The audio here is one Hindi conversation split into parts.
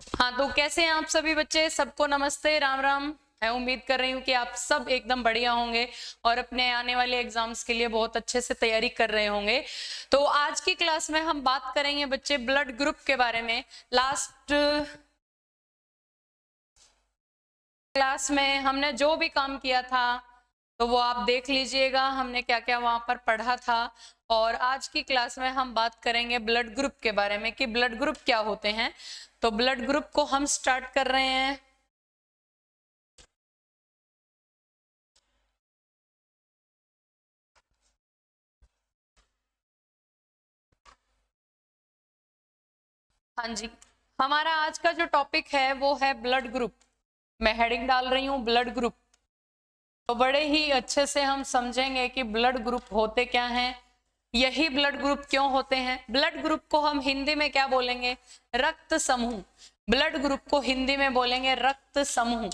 हाँ, तो कैसे हैं आप सभी बच्चे? सबको नमस्ते, राम राम। मैं उम्मीद कर रही हूँ कि आप सब एकदम बढ़िया होंगे और अपने आने वाले एग्जाम्स के लिए बहुत अच्छे से तैयारी कर रहे होंगे। तो आज की क्लास में हम बात करेंगे बच्चे ब्लड ग्रुप के बारे में। लास्ट क्लास में हमने जो भी काम किया था तो वो आप देख लीजिएगा, हमने क्या क्या वहां पर पढ़ा था। और आज की क्लास में हम बात करेंगे ब्लड ग्रुप के बारे में कि ब्लड ग्रुप क्या होते हैं। तो ब्लड ग्रुप को हम स्टार्ट कर रहे हैं। हाँ जी, हमारा आज का जो टॉपिक है वो है ब्लड ग्रुप। मैं हेडिंग डाल रही हूँ ब्लड ग्रुप। तो बड़े ही अच्छे से हम समझेंगे कि ब्लड ग्रुप होते क्या हैं, यही ब्लड ग्रुप क्यों होते हैं। ब्लड ग्रुप को हम हिंदी में क्या बोलेंगे? रक्त समूह। ब्लड ग्रुप को हिंदी में बोलेंगे रक्त समूह।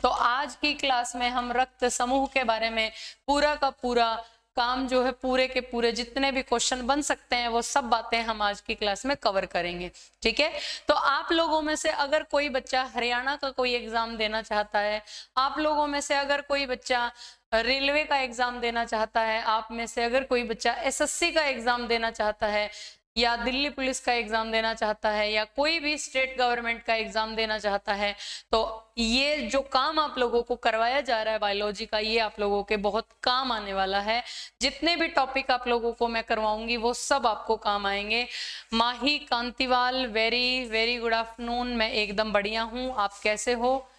तो आज की क्लास में हम रक्त समूह के बारे में पूरा का पूरा काम जो है, पूरे के पूरे जितने भी क्वेश्चन बन सकते हैं वो सब बातें हम आज की क्लास में कवर करेंगे। ठीक है, तो आप लोगों में से अगर कोई बच्चा हरियाणा का कोई एग्जाम देना चाहता है, आप लोगों में से अगर कोई बच्चा रेलवे का एग्जाम देना चाहता है, आप में से अगर कोई बच्चा एसएससी का एग्जाम देना चाहता है या दिल्ली पुलिस का एग्जाम देना चाहता है या कोई भी स्टेट गवर्नमेंट का एग्जाम देना चाहता है, तो ये जो काम आप लोगों को करवाया जा रहा है बायोलॉजी का, ये आप लोगों के बहुत काम आने वाला है। जितने भी टॉपिक आप लोगों को मैं करवाऊंगी वो सब आपको काम आएंगे। माही कांतिवाल, वेरी वेरी गुड आफ्टरनून। मैं एकदम बढ़िया हूँ, आप कैसे हो?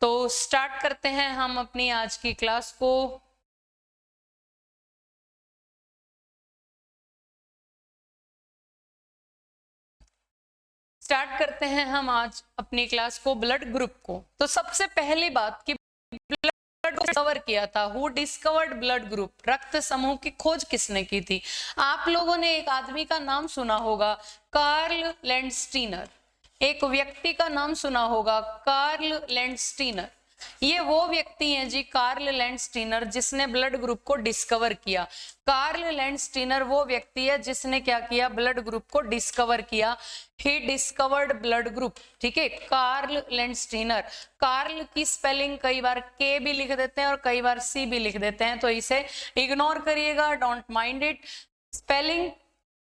तो स्टार्ट करते हैं हम अपनी आज की क्लास को। स्टार्ट करते हैं हम आज अपनी क्लास को, ब्लड ग्रुप को। तो सबसे पहली बात कि ब्लड को डिस्कवर किया था, हु डिस्कवर्ड ब्लड ग्रुप, रक्त समूह की खोज किसने की थी? आप लोगों ने एक आदमी का नाम सुना होगा, कार्ल लैंडस्टीनर। एक व्यक्ति का नाम सुना होगा, कार्ल लैंडस्टीनर। ये वो व्यक्ति हैं जी, कार्ल लैंडस्टीनर, जिसने ब्लड ग्रुप को डिस्कवर किया। कार्ल लैंडस्टीनर वो व्यक्ति है जिसने क्या किया? ब्लड ग्रुप को डिस्कवर किया। He discovered blood group. ठीक है, कार्ल लैंडस्टीनर। कार्ल की स्पेलिंग कई बार के भी लिख देते हैं और कई बार सी भी लिख देते हैं, तो इसे इग्नोर करिएगा, डोंट माइंड इट। स्पेलिंग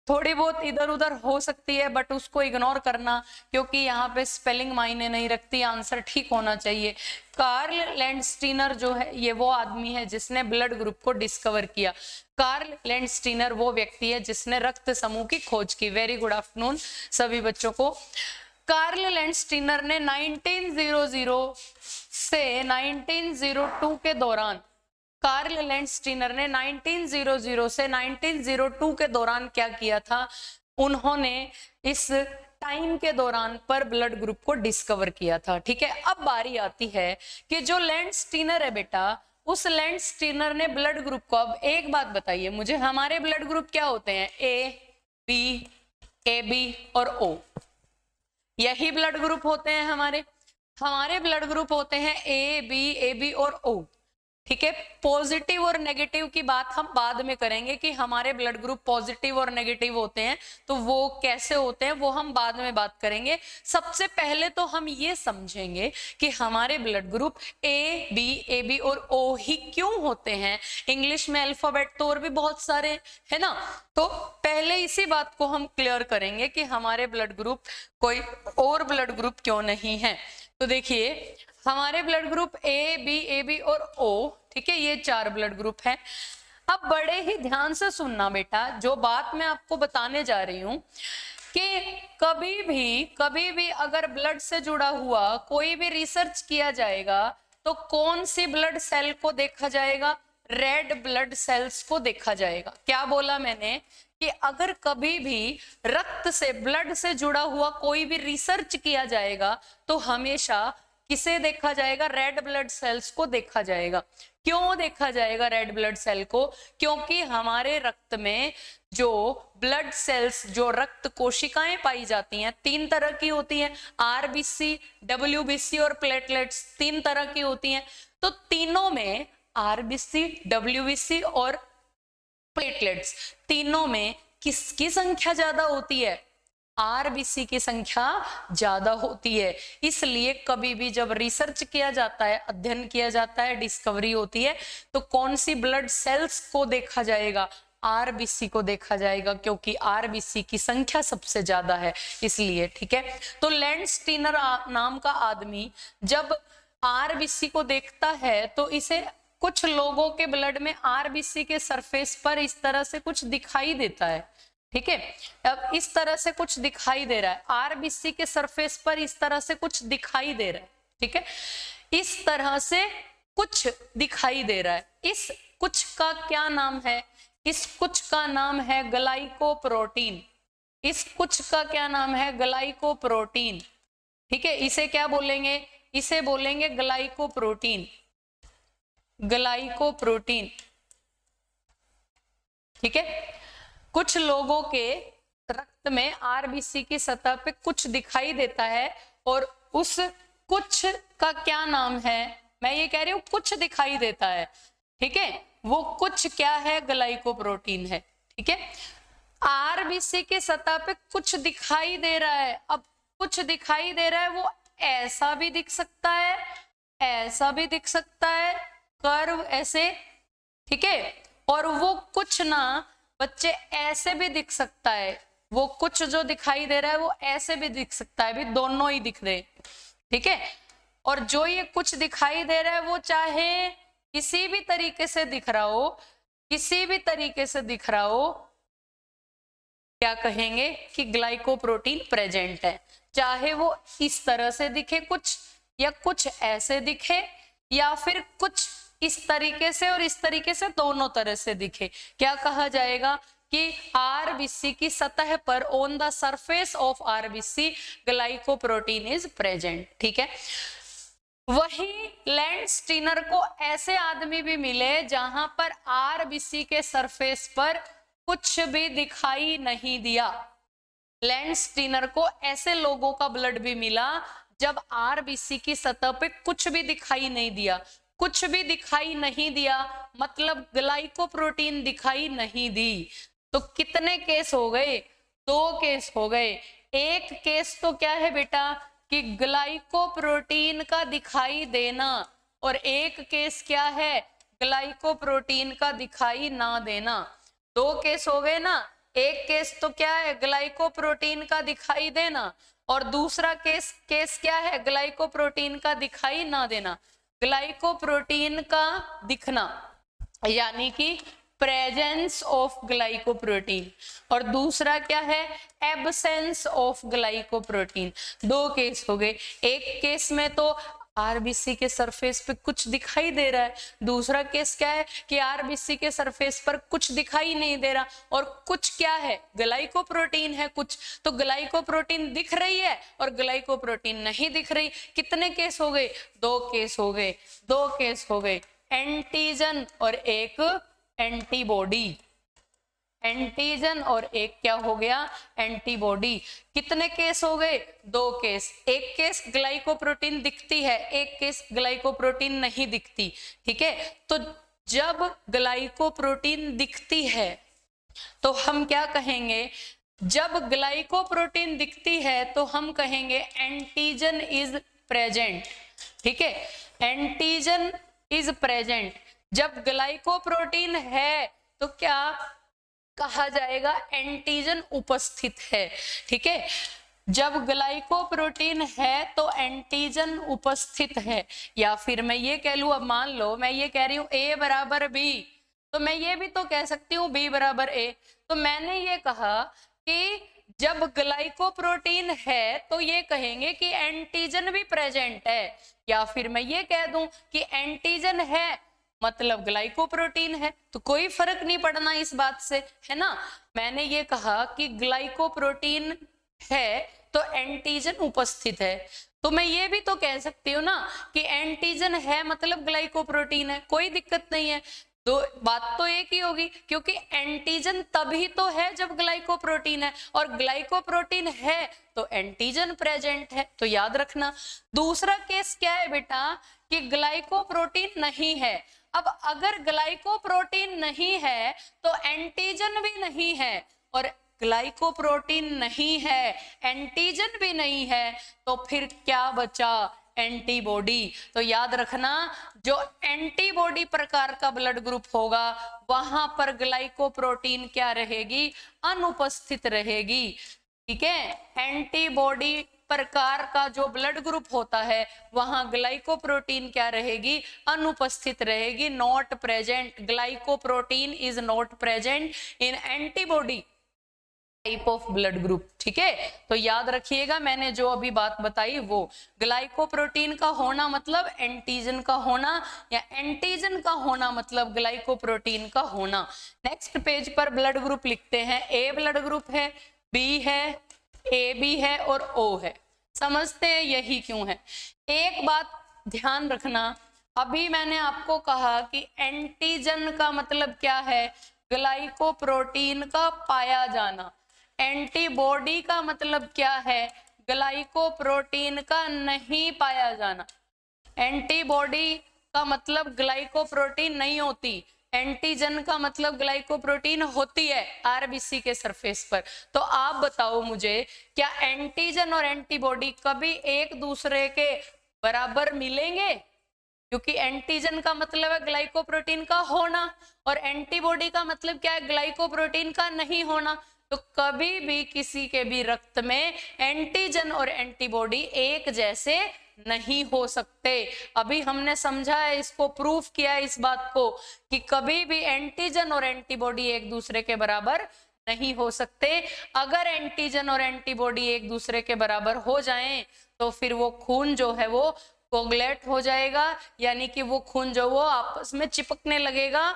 थोड़ी बहुत इधर उधर हो सकती है बट उसको इग्नोर करना, क्योंकि यहाँ पे स्पेलिंग मायने नहीं रखती, आंसर ठीक होना चाहिए। कार्ल लैंडस्टीनर जो है ये वो आदमी है जिसने ब्लड ग्रुप को डिस्कवर किया। कार्ल लैंडस्टीनर वो व्यक्ति है जिसने रक्त समूह की खोज की। वेरी गुड आफ्टरनून सभी बच्चों को। कार्ल लैंडस्टीनर ने 1900 से 1902 के दौरान, कार्ल लैंडस्टीनर ने 1900 से 1902 के दौरान क्या किया था? उन्होंने इस टाइम के दौरान पर ब्लड ग्रुप को डिस्कवर किया था। ठीक है, अब बारी आती है कि जो लैंडस्टीनर है बेटा, उस लैंडस्टीनर ने ब्लड ग्रुप को, अब एक बात बताइए मुझे, हमारे ब्लड ग्रुप क्या होते हैं? ए बी और ओ, यही ब्लड ग्रुप होते हैं हमारे। हमारे ब्लड ग्रुप होते हैं ए बी और ओ। ठीक है, पॉजिटिव और नेगेटिव की बात हम बाद में करेंगे कि हमारे ब्लड ग्रुप पॉजिटिव और नेगेटिव होते हैं, तो वो कैसे होते हैं वो हम बाद में बात करेंगे। सबसे पहले तो हम ये समझेंगे कि हमारे ब्लड ग्रुप ए बी और ओ ही क्यों होते हैं। इंग्लिश में अल्फाबेट तो और भी बहुत सारे है ना, तो पहले इसी बात को हम क्लियर करेंगे कि हमारे ब्लड ग्रुप कोई और ब्लड ग्रुप क्यों नहीं है। तो देखिए, हमारे ब्लड ग्रुप ए बी और ओ, ठीक है, ये 4 ब्लड ग्रुप हैं। अब बड़े ही ध्यान से सुनना बेटा, जो बात मैं आपको बताने जा रही हूं कि कभी भी अगर ब्लड से जुड़ा हुआ कोई भी रिसर्च किया जाएगा तो कौन सी ब्लड सेल को देखा जाएगा? रेड ब्लड सेल्स को देखा जाएगा। क्या बोला मैंने? कि अगर कभी भी रक्त से, ब्लड से जुड़ा हुआ कोई भी रिसर्च किया जाएगा तो हमेशा किसे देखा जाएगा? रेड ब्लड सेल्स को देखा जाएगा। क्यों देखा जाएगा रेड ब्लड सेल को? क्योंकि हमारे रक्त में जो ब्लड सेल्स, जो रक्त कोशिकाएं पाई जाती हैं, 3 तरह की होती हैं, आरबीसी, डब्ल्यूबीसी और प्लेटलेट्स, 3 तरह की होती हैं। तो तीनों में, आरबीसी, डब्ल्यूबीसी और प्लेटलेट्स, तीनों में किसकी संख्या ज्यादा होती है? आरबीसी की संख्या ज्यादा होती है। इसलिए कभी भी जब रिसर्च किया जाता है, अध्ययन किया जाता है, डिस्कवरी होती है, तो कौन सी ब्लड सेल्स को देखा जाएगा? आरबीसी को देखा जाएगा, क्योंकि आरबीसी की संख्या सबसे ज्यादा है इसलिए। ठीक है, तो लैंड स्टीनर नाम का आदमी जब आरबीसी को देखता है तो इसे कुछ लोगों के ब्लड में आरबीसी के सरफेस पर इस तरह से कुछ दिखाई देता है। ठीक है, अब इस तरह से कुछ दिखाई दे रहा है, आरबीसी के सरफेस पर इस तरह से कुछ दिखाई दे रहा है। ठीक है, इस तरह से कुछ दिखाई दे रहा है। इस कुछ का क्या नाम है? इस कुछ का नाम है ग्लाइकोप्रोटीन। इस कुछ का क्या नाम है? ग्लाइकोप्रोटीन। ठीक है, इसे क्या बोलेंगे? इसे बोलेंगे ग्लाइकोप्रोटीन। ग्लाइकोप्रोटीन। ठीक है, कुछ लोगों के रक्त में आरबीसी की सतह पे कुछ दिखाई देता है और उस कुछ का क्या नाम है? मैं ये कह रही हूं कुछ दिखाई देता है। ठीक है, वो कुछ क्या है? ग्लाइकोप्रोटीन है। ठीक है, आरबीसी की सतह पे कुछ दिखाई दे रहा है। अब कुछ दिखाई दे रहा है, वो ऐसा भी दिख सकता है, ऐसा भी दिख सकता है, कर्व ऐसे। ठीक है, और वो कुछ ना बच्चे ऐसे भी दिख सकता है। वो कुछ जो दिखाई दे रहा है वो ऐसे भी दिख सकता है, भी दोनों ही दिख रहे। ठीक है, और जो ये कुछ दिखाई दे रहा है वो चाहे किसी भी तरीके से दिख रहा हो, किसी भी तरीके से दिख रहा हो, क्या कहेंगे कि ग्लाइकोप्रोटीन प्रेजेंट है। चाहे वो इस तरह से दिखे कुछ, या कुछ ऐसे दिखे, या फिर कुछ इस तरीके से और इस तरीके से, दोनों तरह से दिखे। क्या कहा जाएगा कि आरबीसी की सतह पर, on the surface of RBC glycoprotein is present. ठीक है, वही लैंड स्टीनर को ऐसे आदमी भी मिले जहां पर आरबीसी के सरफेस पर कुछ भी दिखाई नहीं दिया। लैंड स्टीनर को ऐसे लोगों का ब्लड भी मिला जब आरबीसी की सतह पे कुछ भी दिखाई नहीं दिया। कुछ भी दिखाई नहीं दिया मतलब ग्लाइकोप्रोटीन दिखाई नहीं दी। तो कितने केस हो गए? 2 केस हो गए। एक केस तो क्या है बेटा कि ग्लाइकोप्रोटीन का दिखाई देना, और एक केस क्या है? ग्लाइकोप्रोटीन का दिखाई ना देना। 2 केस हो गए ना। एक केस तो क्या है? ग्लाइकोप्रोटीन का दिखाई देना, और दूसरा केस क्या है? ग्लाइकोप्रोटीन का दिखाई ना देना। ग्लाइकोप्रोटीन का दिखना यानी कि प्रेजेंस ऑफ ग्लाइकोप्रोटीन, और दूसरा क्या है? Absence of glycoprotein. 2 केस हो गए। एक केस में तो आरबीसी के सरफेस पे कुछ दिखाई दे रहा है, दूसरा केस क्या है कि आरबीसी के सरफेस पर कुछ दिखाई नहीं दे रहा, और कुछ क्या है? ग्लाइकोप्रोटीन है कुछ। तो ग्लाइकोप्रोटीन दिख रही है और ग्लाइकोप्रोटीन नहीं दिख रही। कितने केस हो गए? 2 केस हो गए। 2 केस हो गए, एंटीजन और एक एंटीबॉडी। एंटीजन और एक क्या हो गया? एंटीबॉडी। कितने केस हो गए? 2 केस। एक केस ग्लाइकोप्रोटीन दिखती है, एक केस ग्लाइकोप्रोटीन नहीं दिखती। ठीक है, तो जब ग्लाइकोप्रोटीन दिखती है तो हम क्या कहेंगे? जब ग्लाइकोप्रोटीन दिखती है तो हम कहेंगे एंटीजन इज प्रेजेंट। ठीक है, एंटीजन इज प्रेजेंट। जब ग्लाइकोप्रोटीन है तो क्या कहा जाएगा? एंटीजन उपस्थित है। ठीक है, जब ग्लाइकोप्रोटीन है तो एंटीजन उपस्थित है। या फिर मैं ये कह लूं, अब मान लो मैं ये कह रही हूं A बराबर B, तो मैं ये भी तो कह सकती हूँ B बराबर A। तो मैंने ये कहा कि जब ग्लाइकोप्रोटीन है तो ये कहेंगे कि एंटीजन भी प्रेजेंट है। या फिर मैं ये कह दूं कि एंटीजन है मतलब ग्लाइकोप्रोटीन है, तो कोई फर्क नहीं पड़ना इस बात से, है ना। मैंने ये कहा कि ग्लाइकोप्रोटीन है तो एंटीजन उपस्थित है, तो मैं ये भी तो कह सकती हूँ ना कि एंटीजन है मतलब ग्लाइकोप्रोटीन है, कोई दिक्कत नहीं है। तो बात तो एक ही होगी, क्योंकि एंटीजन तभी तो है जब ग्लाइकोप्रोटीन है, और ग्लाइकोप्रोटीन है तो एंटीजन प्रेजेंट है। तो याद रखना। दूसरा केस क्या है बेटा कि ग्लाइकोप्रोटीन नहीं है। अब अगर ग्लाइकोप्रोटीन नहीं है तो एंटीजन भी नहीं है, और ग्लाइकोप्रोटीन नहीं है, एंटीजन भी नहीं है, तो फिर क्या बचा? एंटीबॉडी। तो याद रखना, जो एंटीबॉडी प्रकार का ब्लड ग्रुप होगा वहां पर ग्लाइकोप्रोटीन क्या रहेगी? अनुपस्थित रहेगी। ठीक है, एंटीबॉडी प्रकार का जो ब्लड ग्रुप होता है वहां ग्लाइकोप्रोटीन क्या रहेगी? अनुपस्थित रहेगी, not present. Glycoprotein is not present in antibody type of blood group. ठीक है, तो याद रखिएगा मैंने जो अभी बात बताई वो, ग्लाइकोप्रोटीन का होना मतलब एंटीजन का होना, या एंटीजन का होना मतलब ग्लाइकोप्रोटीन का होना। नेक्स्ट पेज पर ब्लड ग्रुप लिखते हैं। ए ब्लड ग्रुप है, बी है, ए बी है और ओ है। समझते हैं यही क्यों है। एक बात ध्यान रखना, अभी मैंने आपको कहा कि एंटीजन का मतलब क्या है? ग्लाइकोप्रोटीन का पाया जाना। एंटीबॉडी का मतलब क्या है? ग्लाइकोप्रोटीन का नहीं पाया जाना। एंटीबॉडी का मतलब ग्लाइकोप्रोटीन नहीं होती, एंटीजन का मतलब ग्लाइकोप्रोटीन होती है आरबीसी के सरफेस पर। तो आप बताओ मुझे, क्या एंटीजन और एंटीबॉडी कभी एक दूसरे के बराबर मिलेंगे? क्योंकि एंटीजन का मतलब है ग्लाइकोप्रोटीन का होना और एंटीबॉडी का मतलब क्या है? ग्लाइकोप्रोटीन का नहीं होना। तो कभी भी किसी के भी रक्त में एंटीजन और एंटीबॉडी एक जैसे नहीं हो सकते। अभी हमने समझा है, इसको प्रूफ किया है इस बात को कि कभी भी एंटीजन और एंटीबॉडी एक दूसरे के बराबर नहीं हो सकते। अगर एंटीजन और एंटीबॉडी एक दूसरे के बराबर हो जाएं तो फिर वो खून जो है वो कोगुलेट हो जाएगा, यानी कि वो खून जो वो आपस में चिपकने लगेगा,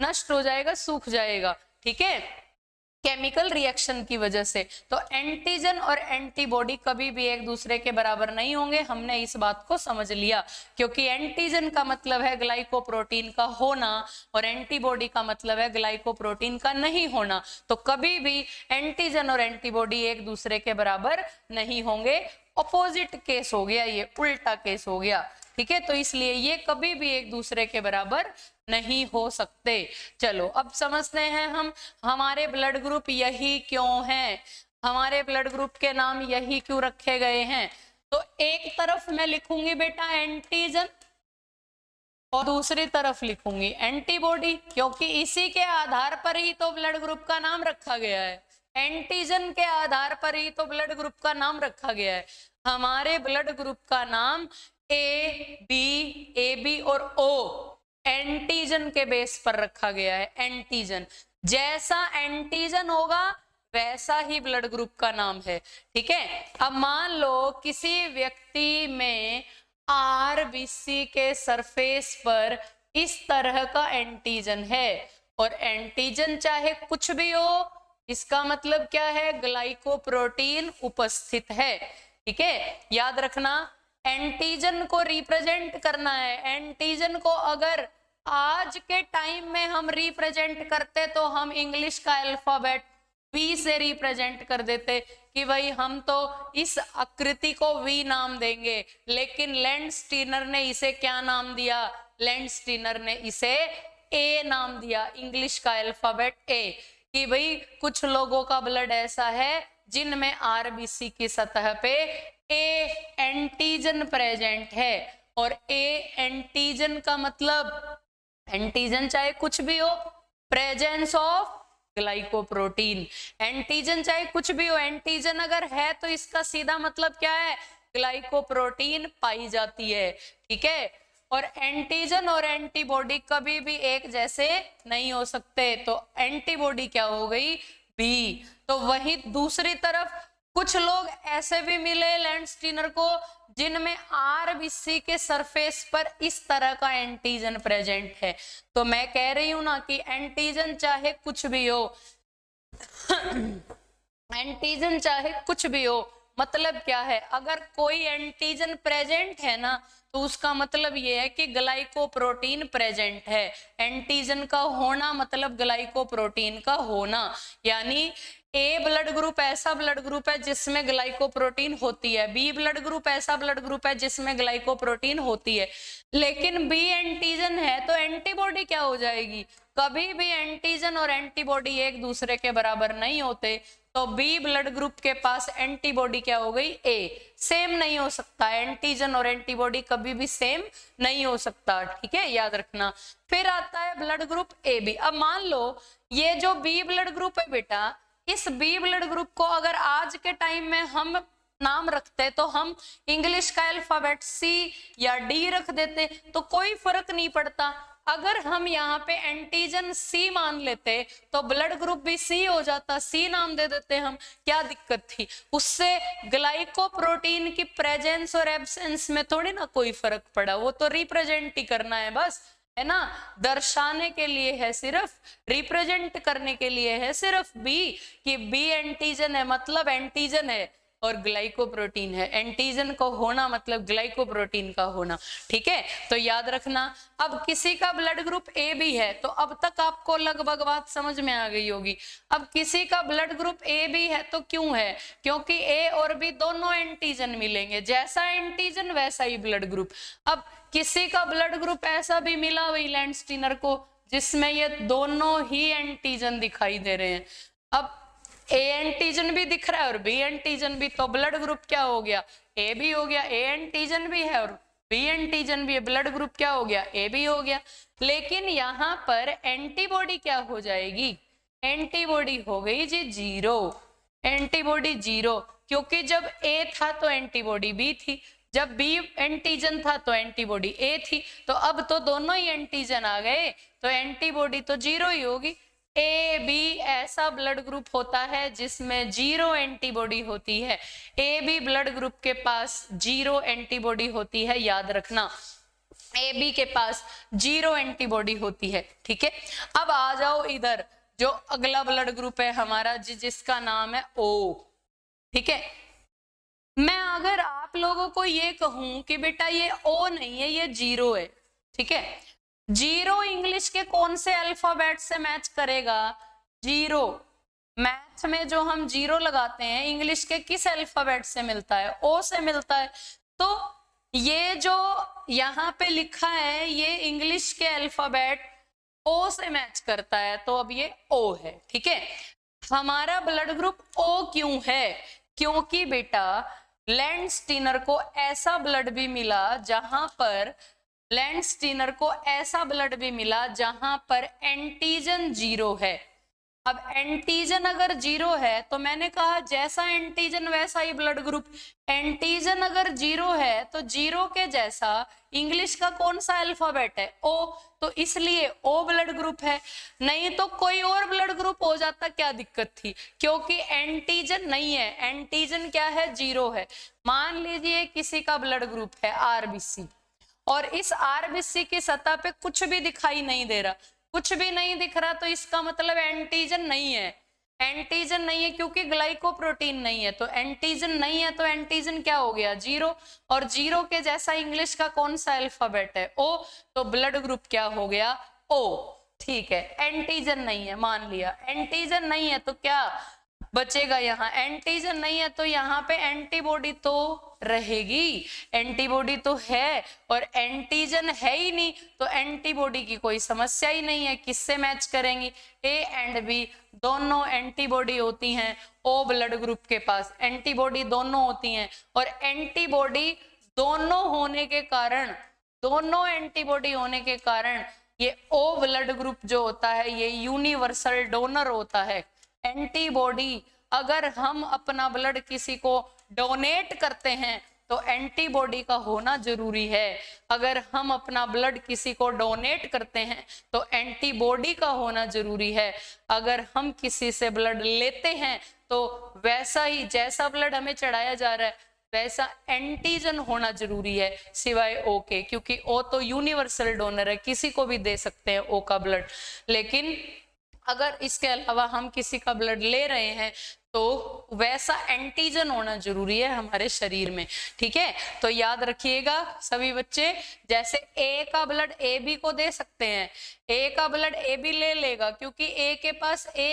नष्ट हो जाएगा, सूख जाएगा। ठीक है, केमिकल रिएक्शन की वजह से। तो एंटीजन और एंटीबॉडी कभी भी एक दूसरे के बराबर नहीं होंगे। हमने इस बात को समझ लिया, क्योंकि एंटीजन का मतलब है ग्लाइकोप्रोटीन का होना और एंटीबॉडी का मतलब है ग्लाइकोप्रोटीन का नहीं होना। तो कभी भी एंटीजन और एंटीबॉडी एक दूसरे के बराबर नहीं होंगे। अपोजिट केस हो गया, ये उल्टा केस हो गया। ठीक है, तो इसलिए ये कभी भी एक दूसरे के बराबर नहीं हो सकते। चलो अब समझते हैं हम, हमारे ब्लड ग्रुप यही क्यों हैं, हमारे ब्लड ग्रुप के नाम यही क्यों रखे गए हैं। तो एक तरफ मैं लिखूंगी बेटा एंटीजन और दूसरी तरफ लिखूंगी एंटीबॉडी, क्योंकि इसी के आधार पर ही तो ब्लड ग्रुप का नाम रखा गया है। एंटीजन के आधार पर ही तो ब्लड ग्रुप का नाम रखा गया है। हमारे ब्लड ग्रुप का नाम ए बी और ओ एंटीजन के बेस पर रखा गया है। एंटीजन, जैसा एंटीजन होगा वैसा ही ब्लड ग्रुप का नाम है। ठीक है, अब मान लो किसी व्यक्ति में आरबीसी के सरफेस पर इस तरह का एंटीजन है और एंटीजन चाहे कुछ भी हो, इसका मतलब क्या है? ग्लाइकोप्रोटीन उपस्थित है। ठीक है, याद रखना, एंटीजन को रिप्रेजेंट करना है। एंटीजन को अगर आज के टाइम में हम रिप्रेजेंट करते तो हम इंग्लिश का अल्फाबेट वी से रिप्रेजेंट कर देते कि भाई हम तो इस आकृति को वी नाम देंगे, लेकिन लैंडस्टीनर ने इसे क्या नाम दिया? लैंडस्टीनर ने इसे ए नाम दिया, इंग्लिश का अल्फाबेट ए, कि भाई कुछ लोगों का ब्लड ऐसा है जिनमें आरबीसी की सतह पे ए एंटीजन प्रेजेंट है। और ए एंटीजन का मतलब, एंटीजन चाहे कुछ भी हो, प्रेजेंस ऑफ ग्लाइकोप्रोटीन। एंटीजन चाहे कुछ भी हो, एंटीजन अगर है तो इसका सीधा मतलब क्या है? ग्लाइकोप्रोटीन पाई जाती है। ठीक है, और एंटीजन और एंटीबॉडी कभी भी एक जैसे नहीं हो सकते। तो एंटीबॉडी क्या हो गई? बी। तो वही दूसरी तरफ कुछ लोग ऐसे भी मिले लैंडस्टीनर को जिनमें आरबीसी के सरफेस पर इस तरह का एंटीजन प्रेजेंट है। तो मैं कह रही हूं ना कि एंटीजन चाहे कुछ भी हो एंटीजन चाहे कुछ भी हो, मतलब क्या है? अगर कोई एंटीजन प्रेजेंट है ना तो उसका मतलब ये है कि ग्लाइकोप्रोटीन प्रेजेंट है। एंटीजन का होना मतलब ग्लाइकोप्रोटीन का होना, यानी ए ब्लड ग्रुप ऐसा ब्लड ग्रुप है जिसमें ग्लाइकोप्रोटीन होती है, बी ब्लड ग्रुप ऐसा ब्लड ग्रुप है जिसमें ग्लाइकोप्रोटीन होती है। लेकिन बी एंटीजन है तो एंटीबॉडी क्या हो जाएगी? कभी भी एंटीजन और एंटीबॉडी एक दूसरे के बराबर नहीं होते। तो बी ब्लड ग्रुप के पास एंटीबॉडी क्या हो गई, ए। सेम नहीं हो सकता, एंटीजन और एंटीबॉडी कभी भी सेम नहीं हो सकता, ठीक है, याद रखना। फिर आता है ब्लड ग्रुप ए बी। अब मान लो ये जो बी ब्लड ग्रुप है बेटा, इस बी ब्लड ग्रुप को अगर आज के टाइम में हम नाम रखते तो हम इंग्लिश का अल्फाबेट सी या डी रख देते तो कोई फर्क नहीं पड़ता। अगर हम यहाँ पे एंटीजन सी मान लेते तो ब्लड ग्रुप भी सी हो जाता, सी नाम दे देते हम, क्या दिक्कत थी। उससे ग्लाइकोप्रोटीन की प्रेजेंस और एब्सेंस में थोड़ी ना कोई फर्क पड़ा, वो तो रिप्रेजेंट ही करना है बस, है ना, दर्शाने के लिए है, सिर्फ रिप्रेजेंट करने के लिए है सिर्फ बी, कि बी एंटीजन है मतलब एंटीजन है और ग्लाइकोप्रोटीन है। एंटीजन को होना मतलब ग्लाइकोप्रोटीन का होना, ठीक है, तो याद रखना। अब किसी का ब्लड ग्रुप ए बी है तो अब तक आपको लगभग बात समझ में आ गई होगी। अब किसी का ब्लड ग्रुप ए बी है तो क्यों है, क्योंकि ए और बी दोनों एंटीजन मिलेंगे, जैसा एंटीजन वैसा ही ब्लड ग्रुप। अब किसी का ब्लड ग्रुप ऐसा भी मिला वेलेंट स्टीनर को जिसमें ये दोनों ही एंटीजन दिखाई दे रहे हैं। अब ए एंटीजन भी दिख रहा है और बी एंटीजन भी, तो ब्लड ग्रुप क्या हो गया, ए भी हो गया। ए एंटीजन भी है और बी एंटीजन भी है, ब्लड ग्रुप क्या हो गया, ए भी हो गया। लेकिन यहाँ पर एंटीबॉडी क्या हो जाएगी, एंटीबॉडी हो गई जी जीरो, एंटीबॉडी जीरो, क्योंकि जब ए था तो एंटीबॉडी बी थी, जब बी एंटीजन था तो एंटीबॉडी ए थी, तो अब तो दोनों ही एंटीजन आ गए तो एंटीबॉडी तो जीरो ही होगी। ए बी ऐसा ब्लड ग्रुप होता है जिसमें जीरो एंटीबॉडी होती है, ए बी ब्लड ग्रुप के पास जीरो एंटीबॉडी होती है, याद रखना, ए बी के पास जीरो एंटीबॉडी होती है, ठीक है। अब आ जाओ इधर, जो अगला ब्लड ग्रुप है हमारा जिसका नाम है ओ, ठीक है। मैं अगर आप लोगों को ये कहूं कि बेटा ये ओ नहीं है ये जीरो है, ठीक है, जीरो इंग्लिश के कौन से अल्फाबेट से मैच करेगा, जीरो मैथ में जो हम जीरो लगाते हैं इंग्लिश के किस अल्फाबेट से मिलता है, ओ से मिलता है। तो ये जो यहाँ पे लिखा है ये इंग्लिश के अल्फाबेट ओ से मैच करता है, तो अब ये ओ है, ठीक है। हमारा ब्लड ग्रुप ओ क्यों है, क्योंकि बेटा लैंड स्टीनर को ऐसा ब्लड भी मिला जहां पर लैंड स्टीनर को ऐसा ब्लड भी मिला जहां पर एंटीजन जीरो है। अब एंटीजन अगर जीरो है तो मैंने कहा जैसा एंटीजन वैसा ही ब्लड ग्रुप, एंटीजन अगर जीरो है तो जीरो के जैसा इंग्लिश का कौन सा अल्फाबेट है, ओ, तो इसलिए ओ ब्लड ग्रुप है। नहीं तो कोई और ब्लड ग्रुप हो जाता, क्या दिक्कत थी, क्योंकि एंटीजन नहीं है, एंटीजन क्या है, जीरो है। मान लीजिए किसी का ब्लड ग्रुप है आरबीसी और इस आरबीसी की सतह पे कुछ भी दिखाई नहीं दे रहा, कुछ भी नहीं दिख रहा, तो इसका मतलब एंटीजन नहीं है, एंटीजन नहीं है क्योंकि ग्लाइकोप्रोटीन नहीं है, तो एंटीजन नहीं है, तो एंटीजन क्या हो गया, जीरो, और जीरो के जैसा इंग्लिश का कौन सा अल्फाबेट है, ओ, तो ब्लड ग्रुप क्या हो गया, ओ, ठीक है। एंटीजन नहीं है, मान लिया एंटीजन नहीं है तो क्या बचेगा, यहाँ एंटीजन नहीं है तो यहाँ पे एंटीबॉडी तो रहेगी, एंटीबॉडी तो है, और एंटीजन है ही नहीं तो एंटीबॉडी की कोई समस्या ही नहीं है। किससे मैच करेंगी, ए एंड बी दोनों एंटीबॉडी होती हैं, ओ ब्लड ग्रुप के पास एंटीबॉडी दोनों होती हैं, और एंटीबॉडी दोनों होने के कारण, दोनों एंटीबॉडी होने के कारण ये ओ ब्लड ग्रुप जो होता है ये यूनिवर्सल डोनर होता है। एंटीबॉडी अगर हम अपना ब्लड किसी को डोनेट करते हैं तो एंटीबॉडी का होना जरूरी है, अगर हम अपना ब्लड किसी को डोनेट करते हैं तो एंटीबॉडी का होना जरूरी है, अगर हम किसी से ब्लड लेते हैं तो वैसा ही जैसा ब्लड हमें चढ़ाया जा रहा है वैसा एंटीजन होना जरूरी है, सिवाय ओ के, क्योंकि ओ तो यूनिवर्सल डोनर है, किसी को भी दे सकते हैं ओ का ब्लड। लेकिन अगर इसके अलावा हम किसी का ब्लड ले रहे हैं तो वैसा एंटीजन होना जरूरी है हमारे शरीर में, ठीक है। तो याद रखिएगा सभी बच्चे, जैसे ए का ब्लड ए बी को दे सकते हैं, ए का ब्लड ए बी ले लेगा क्योंकि ए के पास ए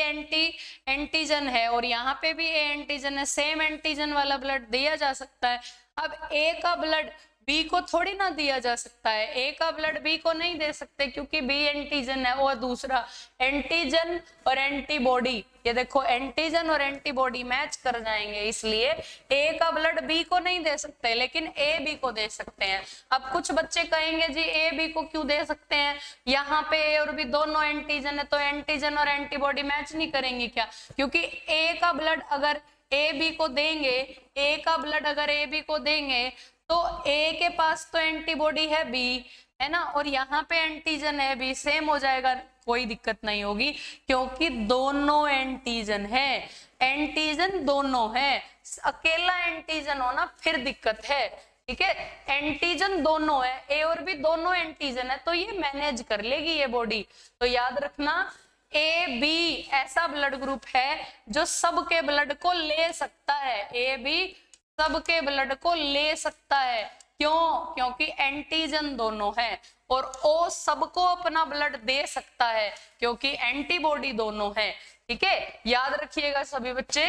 एंटीजन है और यहाँ पे भी ए एंटीजन है, सेम एंटीजन वाला ब्लड दिया जा सकता है। अब ए का ब्लड बी को थोड़ी ना दिया जा सकता है, ए का ब्लड बी को नहीं दे सकते क्योंकि बी एंटीजन है। और दूसरा एंटीजन और एंटीबॉडी, ये देखो एंटीजन और एंटीबॉडी मैच कर जाएंगे, इसलिए ए का ब्लड बी को नहीं दे सकते लेकिन ए बी को दे सकते हैं। अब कुछ बच्चे कहेंगे जी ए बी को क्यों दे सकते हैं, यहाँ पे ए और बी दोनों एंटीजन है तो एंटीजन और एंटीबॉडी मैच नहीं करेंगे क्या? क्योंकि ए का ब्लड अगर ए बी को देंगे, ए का ब्लड अगर ए बी को देंगे तो ए के पास तो एंटीबॉडी है बी, है ना, और यहाँ पे एंटीजन है बी, सेम हो जाएगा, कोई दिक्कत नहीं होगी क्योंकि दोनों एंटीजन है, एंटीजन दोनों है। अकेला एंटीजन होना फिर दिक्कत है, ठीक है। एंटीजन दोनों है, ए और बी दोनों एंटीजन है तो ये मैनेज कर लेगी ये बॉडी। तो याद रखना ए बी ऐसा ब्लड ग्रुप है जो सबके ब्लड को ले सकता है, ए बी सबके ब्लड को ले सकता है। क्यों? क्योंकि एंटीजन दोनों है। और ओ सबको अपना ब्लड दे सकता है क्योंकि एंटीबॉडी दोनों है, ठीक है, याद रखिएगा सभी बच्चे।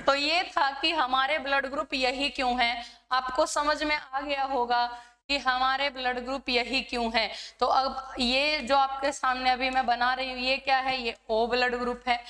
तो ये था कि हमारे ब्लड ग्रुप यही क्यों है, आपको समझ में आ गया होगा कि हमारे ब्लड ग्रुप यही क्यों है। तो अब ये जो आपके सामने अभी मैं बना रही हूँ ये क्या है, ये ओ ब्लड ग्रुप है।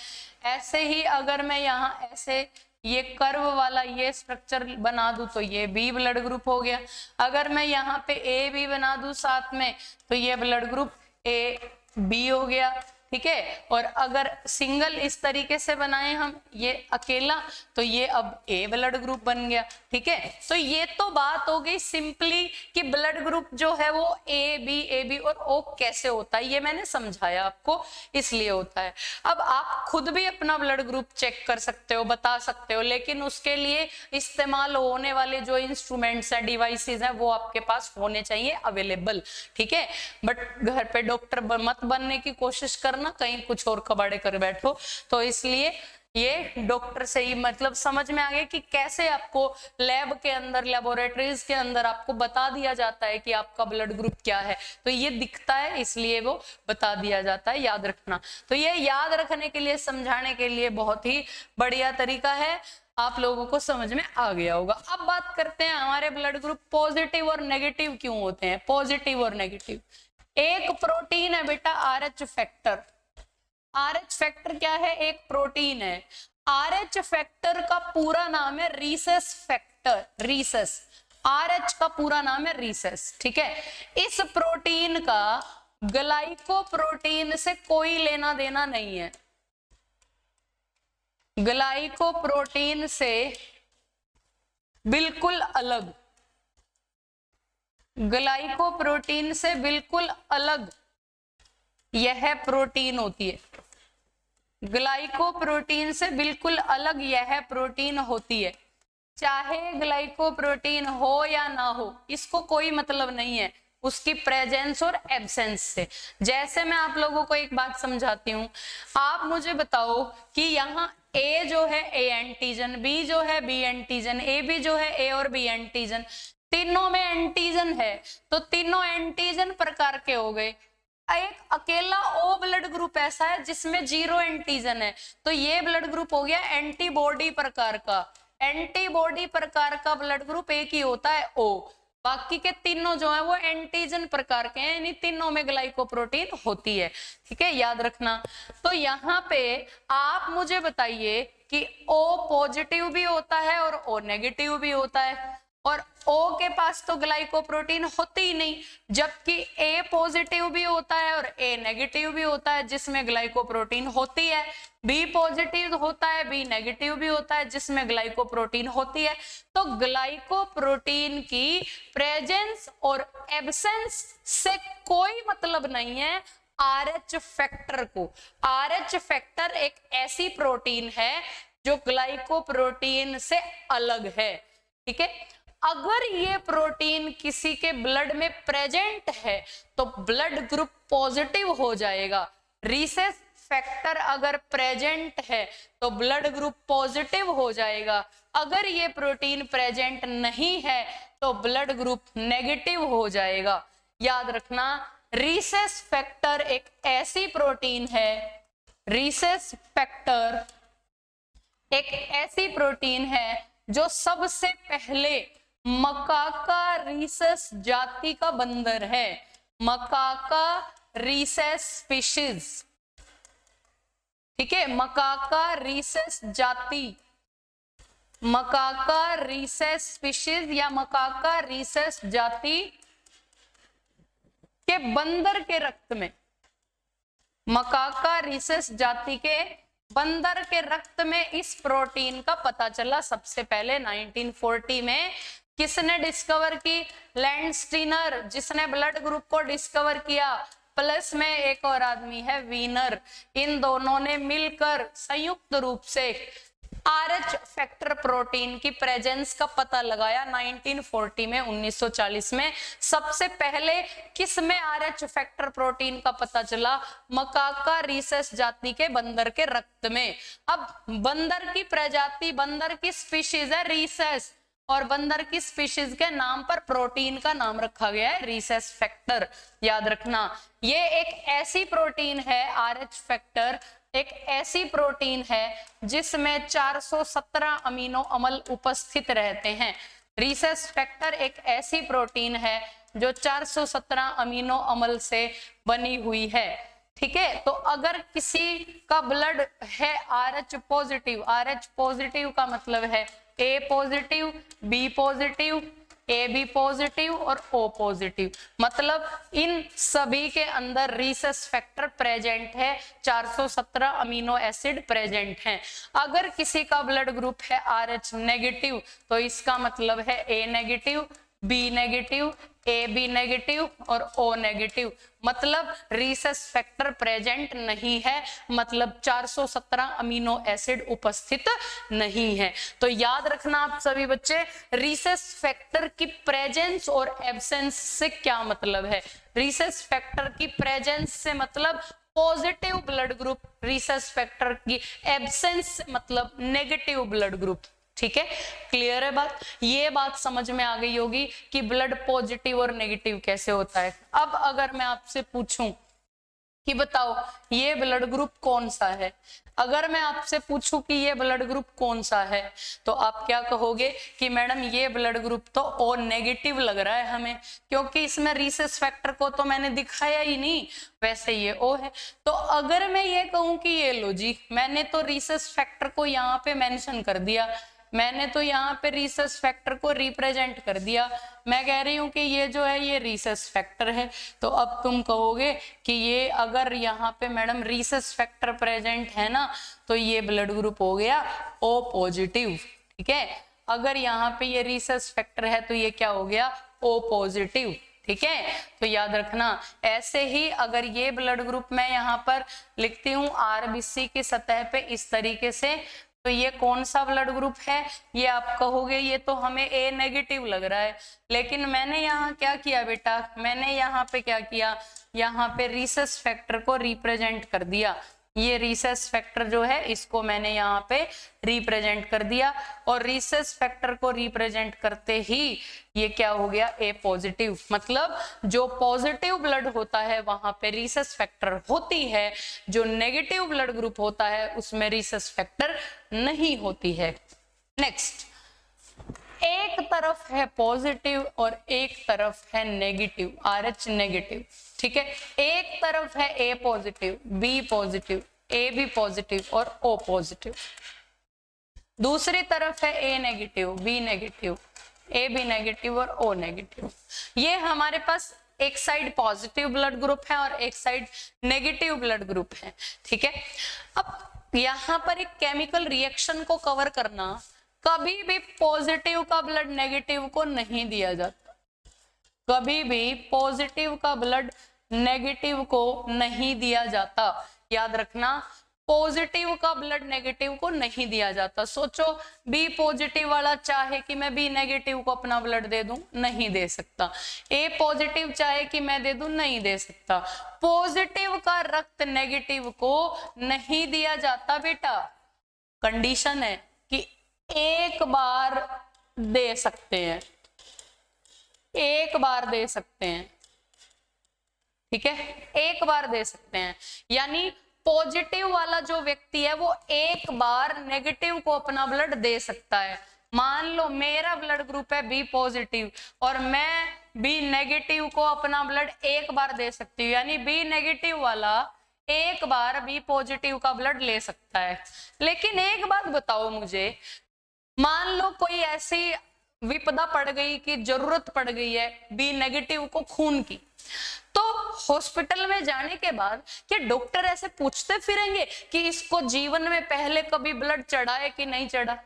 ऐसे ही अगर मैं यहाँ ऐसे ये कर्व वाला ये स्ट्रक्चर बना दूं तो ये बी ब्लड ग्रुप हो गया। अगर मैं यहाँ पे ए बी बना दूं साथ में तो ये ब्लड ग्रुप ए बी हो गया, ठीक है। और अगर सिंगल इस तरीके से बनाए हम ये अकेला तो ये अब ए ब्लड ग्रुप बन गया, ठीक है। तो ये तो बात हो गई सिंपली कि ब्लड ग्रुप जो है वो ए बी और ओ कैसे होता है, ये मैंने समझाया आपको, इसलिए होता है। अब आप खुद भी अपना ब्लड ग्रुप चेक कर सकते हो, बता सकते हो, लेकिन उसके लिए इस्तेमाल होने वाले जो इंस्ट्रूमेंट्स हैं, डिवाइसेस हैं, वो आपके पास होने चाहिए अवेलेबल, ठीक है। बट घर पे डॉक्टर मत बनने की कोशिश कर ना, कहीं कुछ और कबाड़े कर बैठो। तो इसलिए ये डॉक्टर से ही मतलब समझ में आ गया कि कैसे आपको लैब के अंदर, लेबोरेटरीज के अंदर आपको बता दिया जाता है कि आपका ब्लड ग्रुप क्या है। तो ये दिखता है इसलिए वो बता दिया जाता है, याद रखना। तो ये याद रखने के लिए, समझाने के लिए बहुत ही बढ़िया तरीका है, आप लोगों को समझ में आ गया होगा। अब बात करते हैं हमारे ब्लड ग्रुप पॉजिटिव और नेगेटिव क्यों होते हैं। पॉजिटिव और नेगेटिव, एक प्रोटीन है बेटा RH फैक्टर। RH फैक्टर क्या है? एक प्रोटीन है। RH फैक्टर का पूरा नाम है रीसस फैक्टर, रीसस, RH का पूरा नाम है रीसस, ठीक है। इस प्रोटीन का ग्लाइकोप्रोटीन से कोई लेना देना नहीं है, ग्लाइकोप्रोटीन से बिल्कुल अलग, ग्लाइकोप्रोटीन से बिल्कुल अलग यह प्रोटीन होती है, ग्लाइकोप्रोटीन से बिल्कुल अलग यह प्रोटीन होती है। चाहे ग्लाइकोप्रोटीन हो या ना हो, इसको कोई मतलब नहीं है उसकी प्रेजेंस और एब्सेंस से। जैसे मैं आप लोगों को एक बात समझाती हूँ, आप मुझे बताओ कि यहाँ ए जो है ए एंटीजन, बी जो है बी एंटीजन, ए बी जो है ए और बी एंटीजन, तीनों में एंटीजन है तो तीनों एंटीजन प्रकार के हो गए। एक अकेला ओ ब्लड ग्रुप ऐसा है जिसमें 0 एंटीजन है तो ये ब्लड ग्रुप हो गया एंटीबॉडी प्रकार का। एंटीबॉडी प्रकार का ब्लड ग्रुप एक ही होता है ओ, बाकी के तीनों जो है वो एंटीजन प्रकार के हैं, यानी तीनों में ग्लाइकोप्रोटीन होती है, ठीक है, याद रखना। तो यहाँ पे आप मुझे बताइए कि ओ पॉजिटिव भी होता है और ओ नेगेटिव भी होता है, और O के पास तो ग्लाइकोप्रोटीन होती ही नहीं, जबकि A पॉजिटिव भी होता है और A नेगेटिव भी होता है जिसमें ग्लाइकोप्रोटीन होती है, B पॉजिटिव होता है, B नेगेटिव भी होता है जिसमें ग्लाइकोप्रोटीन होती है। तो ग्लाइकोप्रोटीन की प्रेजेंस और एब्सेंस से कोई मतलब नहीं है RH फैक्टर को। RH फैक्टर एक ऐसी प्रोटीन है जो ग्लाइकोप्रोटीन से अलग है, ठीक है। अगर ये प्रोटीन किसी के ब्लड में प्रेजेंट है तो ब्लड ग्रुप पॉजिटिव हो जाएगा। रीसेस फैक्टर अगर प्रेजेंट है तो ब्लड ग्रुप पॉजिटिव हो जाएगा। अगर ये प्रोटीन प्रेजेंट नहीं है तो ब्लड ग्रुप नेगेटिव हो जाएगा। याद रखना, रीसेस फैक्टर एक ऐसी प्रोटीन है, रीसेस फैक्टर एक ऐसी प्रोटीन है जो सबसे पहले मकाका रीसस जाति का बंदर है, मकाका रीसस स्पीशीज, ठीक है, मकाका रीसस जाति, मकाका रीसस स्पीशीज या मकाका रीसस जाति के बंदर के रक्त में, मकाका रीसस जाति के बंदर के रक्त में इस प्रोटीन का पता चला सबसे पहले 1940 में। किसने डिस्कवर की? लैंडस्टीनर, जिसने ब्लड ग्रुप को डिस्कवर किया, प्लस में एक और आदमी है वीनर। इन दोनों ने मिलकर संयुक्त रूप से RH फैक्टर प्रोटीन की प्रेजेंस का पता लगाया 1940 में, 1940 में। सबसे पहले किस में RH फैक्टर प्रोटीन का पता चला? मकाका रीसस जाति के बंदर के रक्त में। अब बंदर की प्रजाति, बंदर की स्पीशीज है रीसस, और बंदर की स्पीशीज के नाम पर प्रोटीन का नाम रखा गया है रीसस फैक्टर। याद रखना, ये एक ऐसी प्रोटीन है, RH फैक्टर एक ऐसी प्रोटीन है जिसमें 417 अमीनो अम्ल उपस्थित रहते हैं। रीसस फैक्टर एक ऐसी प्रोटीन है जो 417 अमीनो अम्ल से बनी हुई है, ठीक है। तो अगर किसी का ब्लड है RH पॉजिटिव, RH पॉजिटिव का मतलब है A positive, B positive, AB positive और O पॉजिटिव, मतलब इन सभी के अंदर रीसस फैक्टर प्रेजेंट है, 417 अमीनो एसिड प्रेजेंट हैं। अगर किसी का ब्लड ग्रुप है RH नेगेटिव तो इसका मतलब है A negative, B negative, AB negative और O नेगेटिव, मतलब रीसस फैक्टर प्रेजेंट नहीं है, मतलब 417 अमीनो एसिड उपस्थित नहीं है। तो याद रखना आप सभी बच्चे, रीसस फैक्टर की प्रेजेंस और एब्सेंस से क्या मतलब है। रीसस फैक्टर की प्रेजेंस से मतलब positive blood group, Rhesus factor की एब्सेंस मतलब नेगेटिव ब्लड ग्रुप, ठीक है। क्लियर है बात? ये बात समझ में आ गई होगी कि ब्लड पॉजिटिव और नेगेटिव कैसे होता है। अब अगर मैं आपसे पूछूं कि बताओ ये ब्लड ग्रुप कौन सा है, अगर मैं आपसे पूछूं कि ये ब्लड ग्रुप कौन सा है, तो आप क्या कहोगे कि मैडम ये ब्लड ग्रुप तो ओ नेगेटिव लग रहा है हमें, क्योंकि इसमें रीसस फैक्टर को तो मैंने दिखाया ही नहीं, वैसे ये ओ है। तो अगर मैं ये कहूं कि ये लो जी, मैंने तो रीसस फैक्टर को यहाँ पे मेंशन कर दिया, मैंने तो यहाँ पे रीसस फैक्टर को रिप्रेजेंट कर दिया, मैं कह रही हूँ कि ये जो है ये रीसस फैक्टर है। तो अब तुम कहोगे कि ये अगर यहाँ पे मैडम रीसस फैक्टर प्रेजेंट है ना, तो ये ब्लड ग्रुप हो गया ओ पॉजिटिव, ठीक है। अगर यहाँ पे ये रीसस फैक्टर है तो ये क्या हो गया? ओ पॉजिटिव, ठीक है। तो याद रखना, ऐसे ही अगर ये ब्लड ग्रुप मैं यहाँ पर लिखती हूँ RBC की सतह पे इस तरीके से, तो ये कौन सा ब्लड ग्रुप है? ये आप कहोगे ये तो हमें A नेगेटिव लग रहा है, लेकिन मैंने यहाँ क्या किया बेटा, मैंने यहाँ पे क्या किया, यहाँ पे रीसस फैक्टर को रिप्रेजेंट कर दिया। ये रीसस फैक्टर जो है इसको मैंने यहाँ पे रिप्रेजेंट कर दिया, और रीसस फैक्टर को रिप्रेजेंट करते ही ये क्या हो गया? ए पॉजिटिव, मतलब जो पॉजिटिव ब्लड होता है वहां पे रीसस फैक्टर होती है, जो नेगेटिव ब्लड ग्रुप होता है उसमें रीसस फैक्टर नहीं होती है। नेक्स्ट, एक तरफ है पॉजिटिव और एक तरफ है नेगेटिव, RH नेगेटिव, ठीक है। एक तरफ है A positive, B positive, AB positive और O पॉजिटिव, दूसरी तरफ है A negative, B negative, AB negative और O नेगेटिव। ये हमारे पास एक साइड पॉजिटिव ब्लड ग्रुप है और एक साइड नेगेटिव ब्लड ग्रुप है, ठीक है। अब यहाँ पर एक केमिकल रिएक्शन को कवर करना, कभी भी पॉजिटिव का ब्लड नेगेटिव को नहीं दिया जाता, कभी भी पॉजिटिव का ब्लड नेगेटिव को नहीं दिया जाता। याद रखना, पॉजिटिव का ब्लड नेगेटिव को नहीं दिया जाता। सोचो B पॉजिटिव वाला चाहे कि मैं B नेगेटिव को अपना ब्लड दे दूं, नहीं दे सकता। A पॉजिटिव चाहे कि मैं दे दूं, नहीं दे सकता। पॉजिटिव का रक्त नेगेटिव को नहीं दिया जाता बेटा, कंडीशन है कि एक बार दे सकते हैं, एक बार दे सकते हैं, ठीक है, एक बार दे सकते हैं। यानी पॉजिटिव वाला जो व्यक्ति है वो एक बार नेगेटिव को अपना ब्लड दे सकता है, मान लो मेरा ब्लड ग्रुप है बी पॉजिटिव और मैं बी नेगेटिव को अपना ब्लड एक बार दे सकती हूँ, यानी बी नेगेटिव वाला एक बार बी पॉजिटिव का ब्लड ले सकता है। लेकिन एक बात बताओ मुझे, मान लो कोई ऐसी विपदा पड़ गई कि जरूरत पड़ गई है बी नेगेटिव को खून की, तो हॉस्पिटल में जाने के बाद क्या डॉक्टर ऐसे पूछते फिरेंगे कि इसको जीवन में पहले कभी ब्लड चढ़ा है कि नहीं चढ़ा?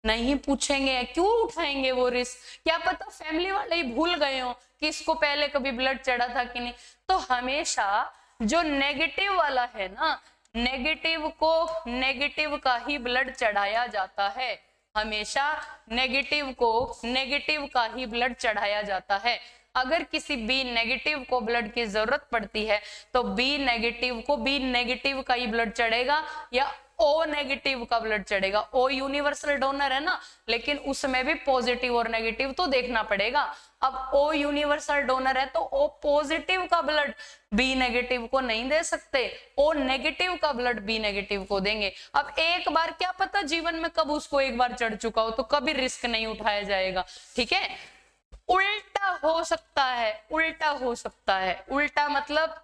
नहीं पूछेंगे। क्यों उठाएंगे वो रिस्क? क्या पता फैमिली वाले ही भूल गए हो कि इसको पहले कभी ब्लड चढ़ा था कि नहीं। तो हमेशा जो नेगेटिव वाला है ना, नेगेटिव को नेगेटिव का ही ब्लड चढ़ाया जाता है, हमेशा नेगेटिव को नेगेटिव का ही ब्लड चढ़ाया जाता है। अगर किसी बी नेगेटिव को ब्लड की जरूरत पड़ती है तो बी नेगेटिव को बी नेगेटिव का ही ब्लड चढ़ेगा या ओ नेगेटिव का ब्लड चढ़ेगा। ओ यूनिवर्सल डोनर है ना, लेकिन उसमें भी पॉजिटिव और नेगेटिव तो देखना पड़ेगा। अब ओ यूनिवर्सल डोनर है तो ओ पॉजिटिव का ब्लड बी नेगेटिव को नहीं दे सकते, ओ नेगेटिव का ब्लड बी नेगेटिव को देंगे। अब एक बार क्या पता जीवन में कब उसको एक बार चढ़ चुका हो, तो कभी रिस्क नहीं उठाया जाएगा। ठीक है, उल्टा हो सकता है, उल्टा हो सकता है। उल्टा मतलब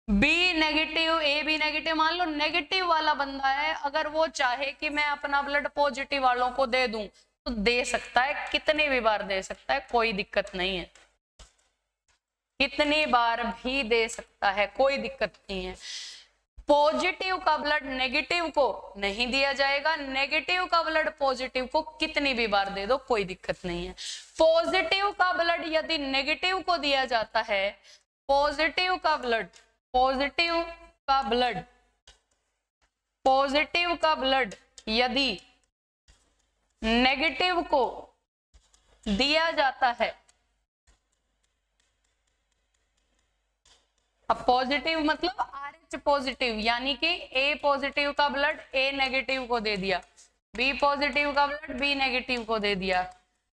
B negative A B negative, मान लो नेगेटिव वाला बंदा है, अगर वो चाहे कि मैं अपना ब्लड पॉजिटिव वालों को दे दूं तो दे सकता है, कितनी भी बार दे सकता है, कोई दिक्कत नहीं है, कितनी बार भी दे सकता है, कोई दिक्कत नहीं है। पॉजिटिव का ब्लड नेगेटिव को नहीं दिया जाएगा, नेगेटिव का ब्लड पॉजिटिव को कितनी भी बार दे दो कोई दिक्कत नहीं है। पॉजिटिव का ब्लड यदि नेगेटिव को दिया जाता है, पॉजिटिव का ब्लड यदि नेगेटिव को दिया जाता है, अब पॉजिटिव मतलब RH पॉजिटिव, यानी कि A पॉजिटिव का ब्लड A नेगेटिव को दे दिया, B पॉजिटिव का ब्लड B नेगेटिव को दे दिया,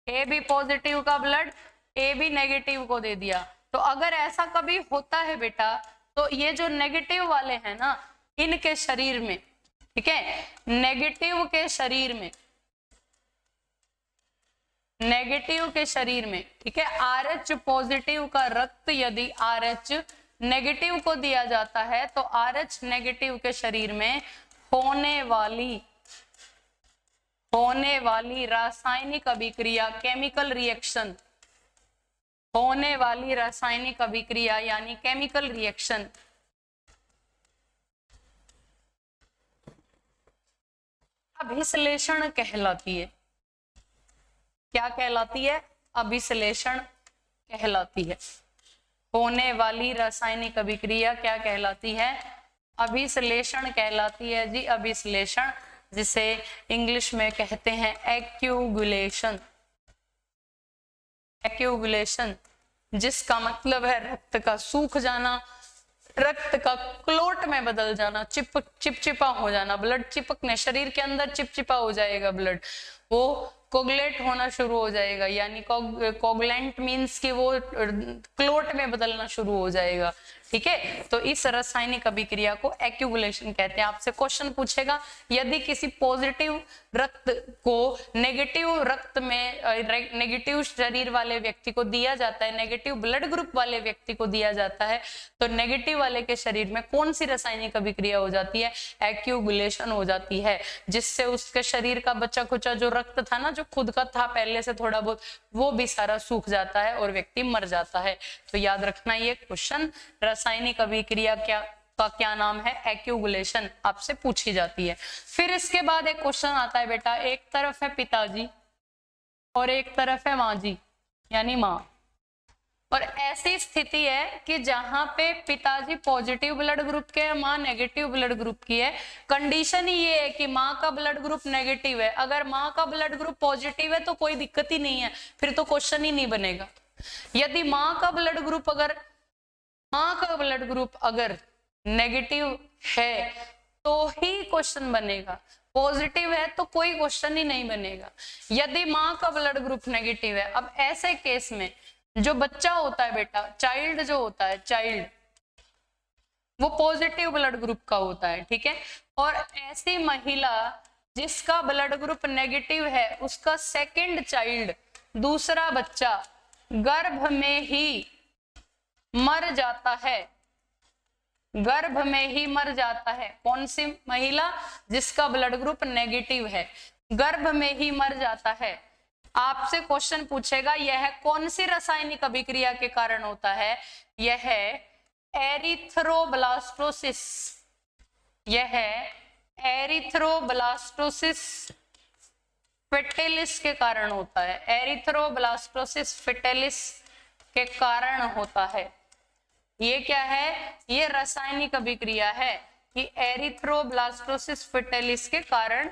AB पॉजिटिव का ब्लड AB नेगेटिव को दे दिया। तो अगर ऐसा कभी होता है बेटा, तो ये जो नेगेटिव वाले हैं ना, इनके शरीर में, ठीक है, नेगेटिव के शरीर में, ठीक है, RH पॉजिटिव का रक्त यदि RH नेगेटिव को दिया जाता है तो RH नेगेटिव के शरीर में होने वाली रासायनिक अभिक्रिया, केमिकल रिएक्शन, होने वाली रासायनिक अभिक्रिया यानी केमिकल रिएक्शन अभिश्लेषण कहलाती है। क्या कहलाती है? अभिश्लेषण कहलाती है। होने वाली रासायनिक अभिक्रिया क्या कहलाती है? अभिश्लेषण कहलाती है जी, अभिश्लेषण, जिसे इंग्लिश में कहते हैं एक्यूगुलेशन। एक्यूगुलेशन जिसका मतलब है रक्त का सूख जाना, रक्त का क्लोट में बदल जाना, चिपचिपा हो जाना, ब्लड चिपकने, शरीर के अंदर चिपचिपा हो जाएगा ब्लड, वो कोगुलेट होना शुरू हो जाएगा, यानी कोगुलेंट मीन्स कि वो क्लोट में बदलना शुरू हो जाएगा। ठीक है, तो इस रासायनिक अभिक्रिया को एक्यूमुलेशन कहते हैं। आपसे क्वेश्चन पूछेगा, यदि किसी पॉजिटिव रक्त को नेगेटिव रक्त में, नेगेटिव शरीर वाले व्यक्ति को दिया जाता है, नेगेटिव ब्लड ग्रुप वाले व्यक्ति को दिया जाता है, तो नेगेटिव वाले के शरीर में कौन सी रासायनिक अभिक्रिया हो जाती है? एक्यूमुलेशन हो जाती है, जिससे उसके शरीर का बचा खुचा जो रक्त था ना, जो खुद का था पहले से थोड़ा बहुत, वो भी सारा सूख जाता है और व्यक्ति मर जाता है। तो याद रखना ये क्वेश्चन, रासायनिक अभिक्रिया क्या नाम है? एक्यूमुलेशन आपसे पूछी जाती है। फिर इसके बाद एक क्वेश्चन आता है बेटा, एक तरफ है पिताजी और एक तरफ है माँ जी, यानी माँ, और ऐसी स्थिति है कि जहां पे पिताजी पॉजिटिव ब्लड ग्रुप के, माँ नेगेटिव ब्लड ग्रुप की है। कंडीशन ही ये है कि माँ का ब्लड ग्रुप नेगेटिव है, अगर माँ का ब्लड ग्रुप पॉजिटिव है तो कोई दिक्कत ही नहीं है, फिर तो क्वेश्चन ही नहीं बनेगा। यदि माँ का ब्लड ग्रुप अगर नेगेटिव है तो ही क्वेश्चन बनेगा, पॉजिटिव है तो कोई क्वेश्चन ही नहीं बनेगा। यदि माँ का ब्लड ग्रुप नेगेटिव है, अब ऐसे केस में जो बच्चा होता है बेटा, चाइल्ड जो होता है, चाइल्ड वो पॉजिटिव ब्लड ग्रुप का होता है। ठीक है, और ऐसी महिला जिसका ब्लड ग्रुप नेगेटिव है उसका सेकंड चाइल्ड, दूसरा बच्चा गर्भ में ही मर जाता है, गर्भ में ही मर जाता है। कौन सी महिला? जिसका ब्लड ग्रुप नेगेटिव है, गर्भ में ही मर जाता है। आपसे क्वेश्चन पूछेगा यह कौन सी रासायनिक अभिक्रिया के कारण होता है? यह एरिथ्रोब्लास्टोसिस, यह एरिथ्रोब्लास्टोसिस फेटेलिस के कारण होता है, एरिथ्रोब्लास्टोसिस फेटेलिस के कारण होता है। ये क्या है? ये रासायनिक अभिक्रिया है कि एरिथ्रोब्लास्टोसिस फेटेलिस के कारण,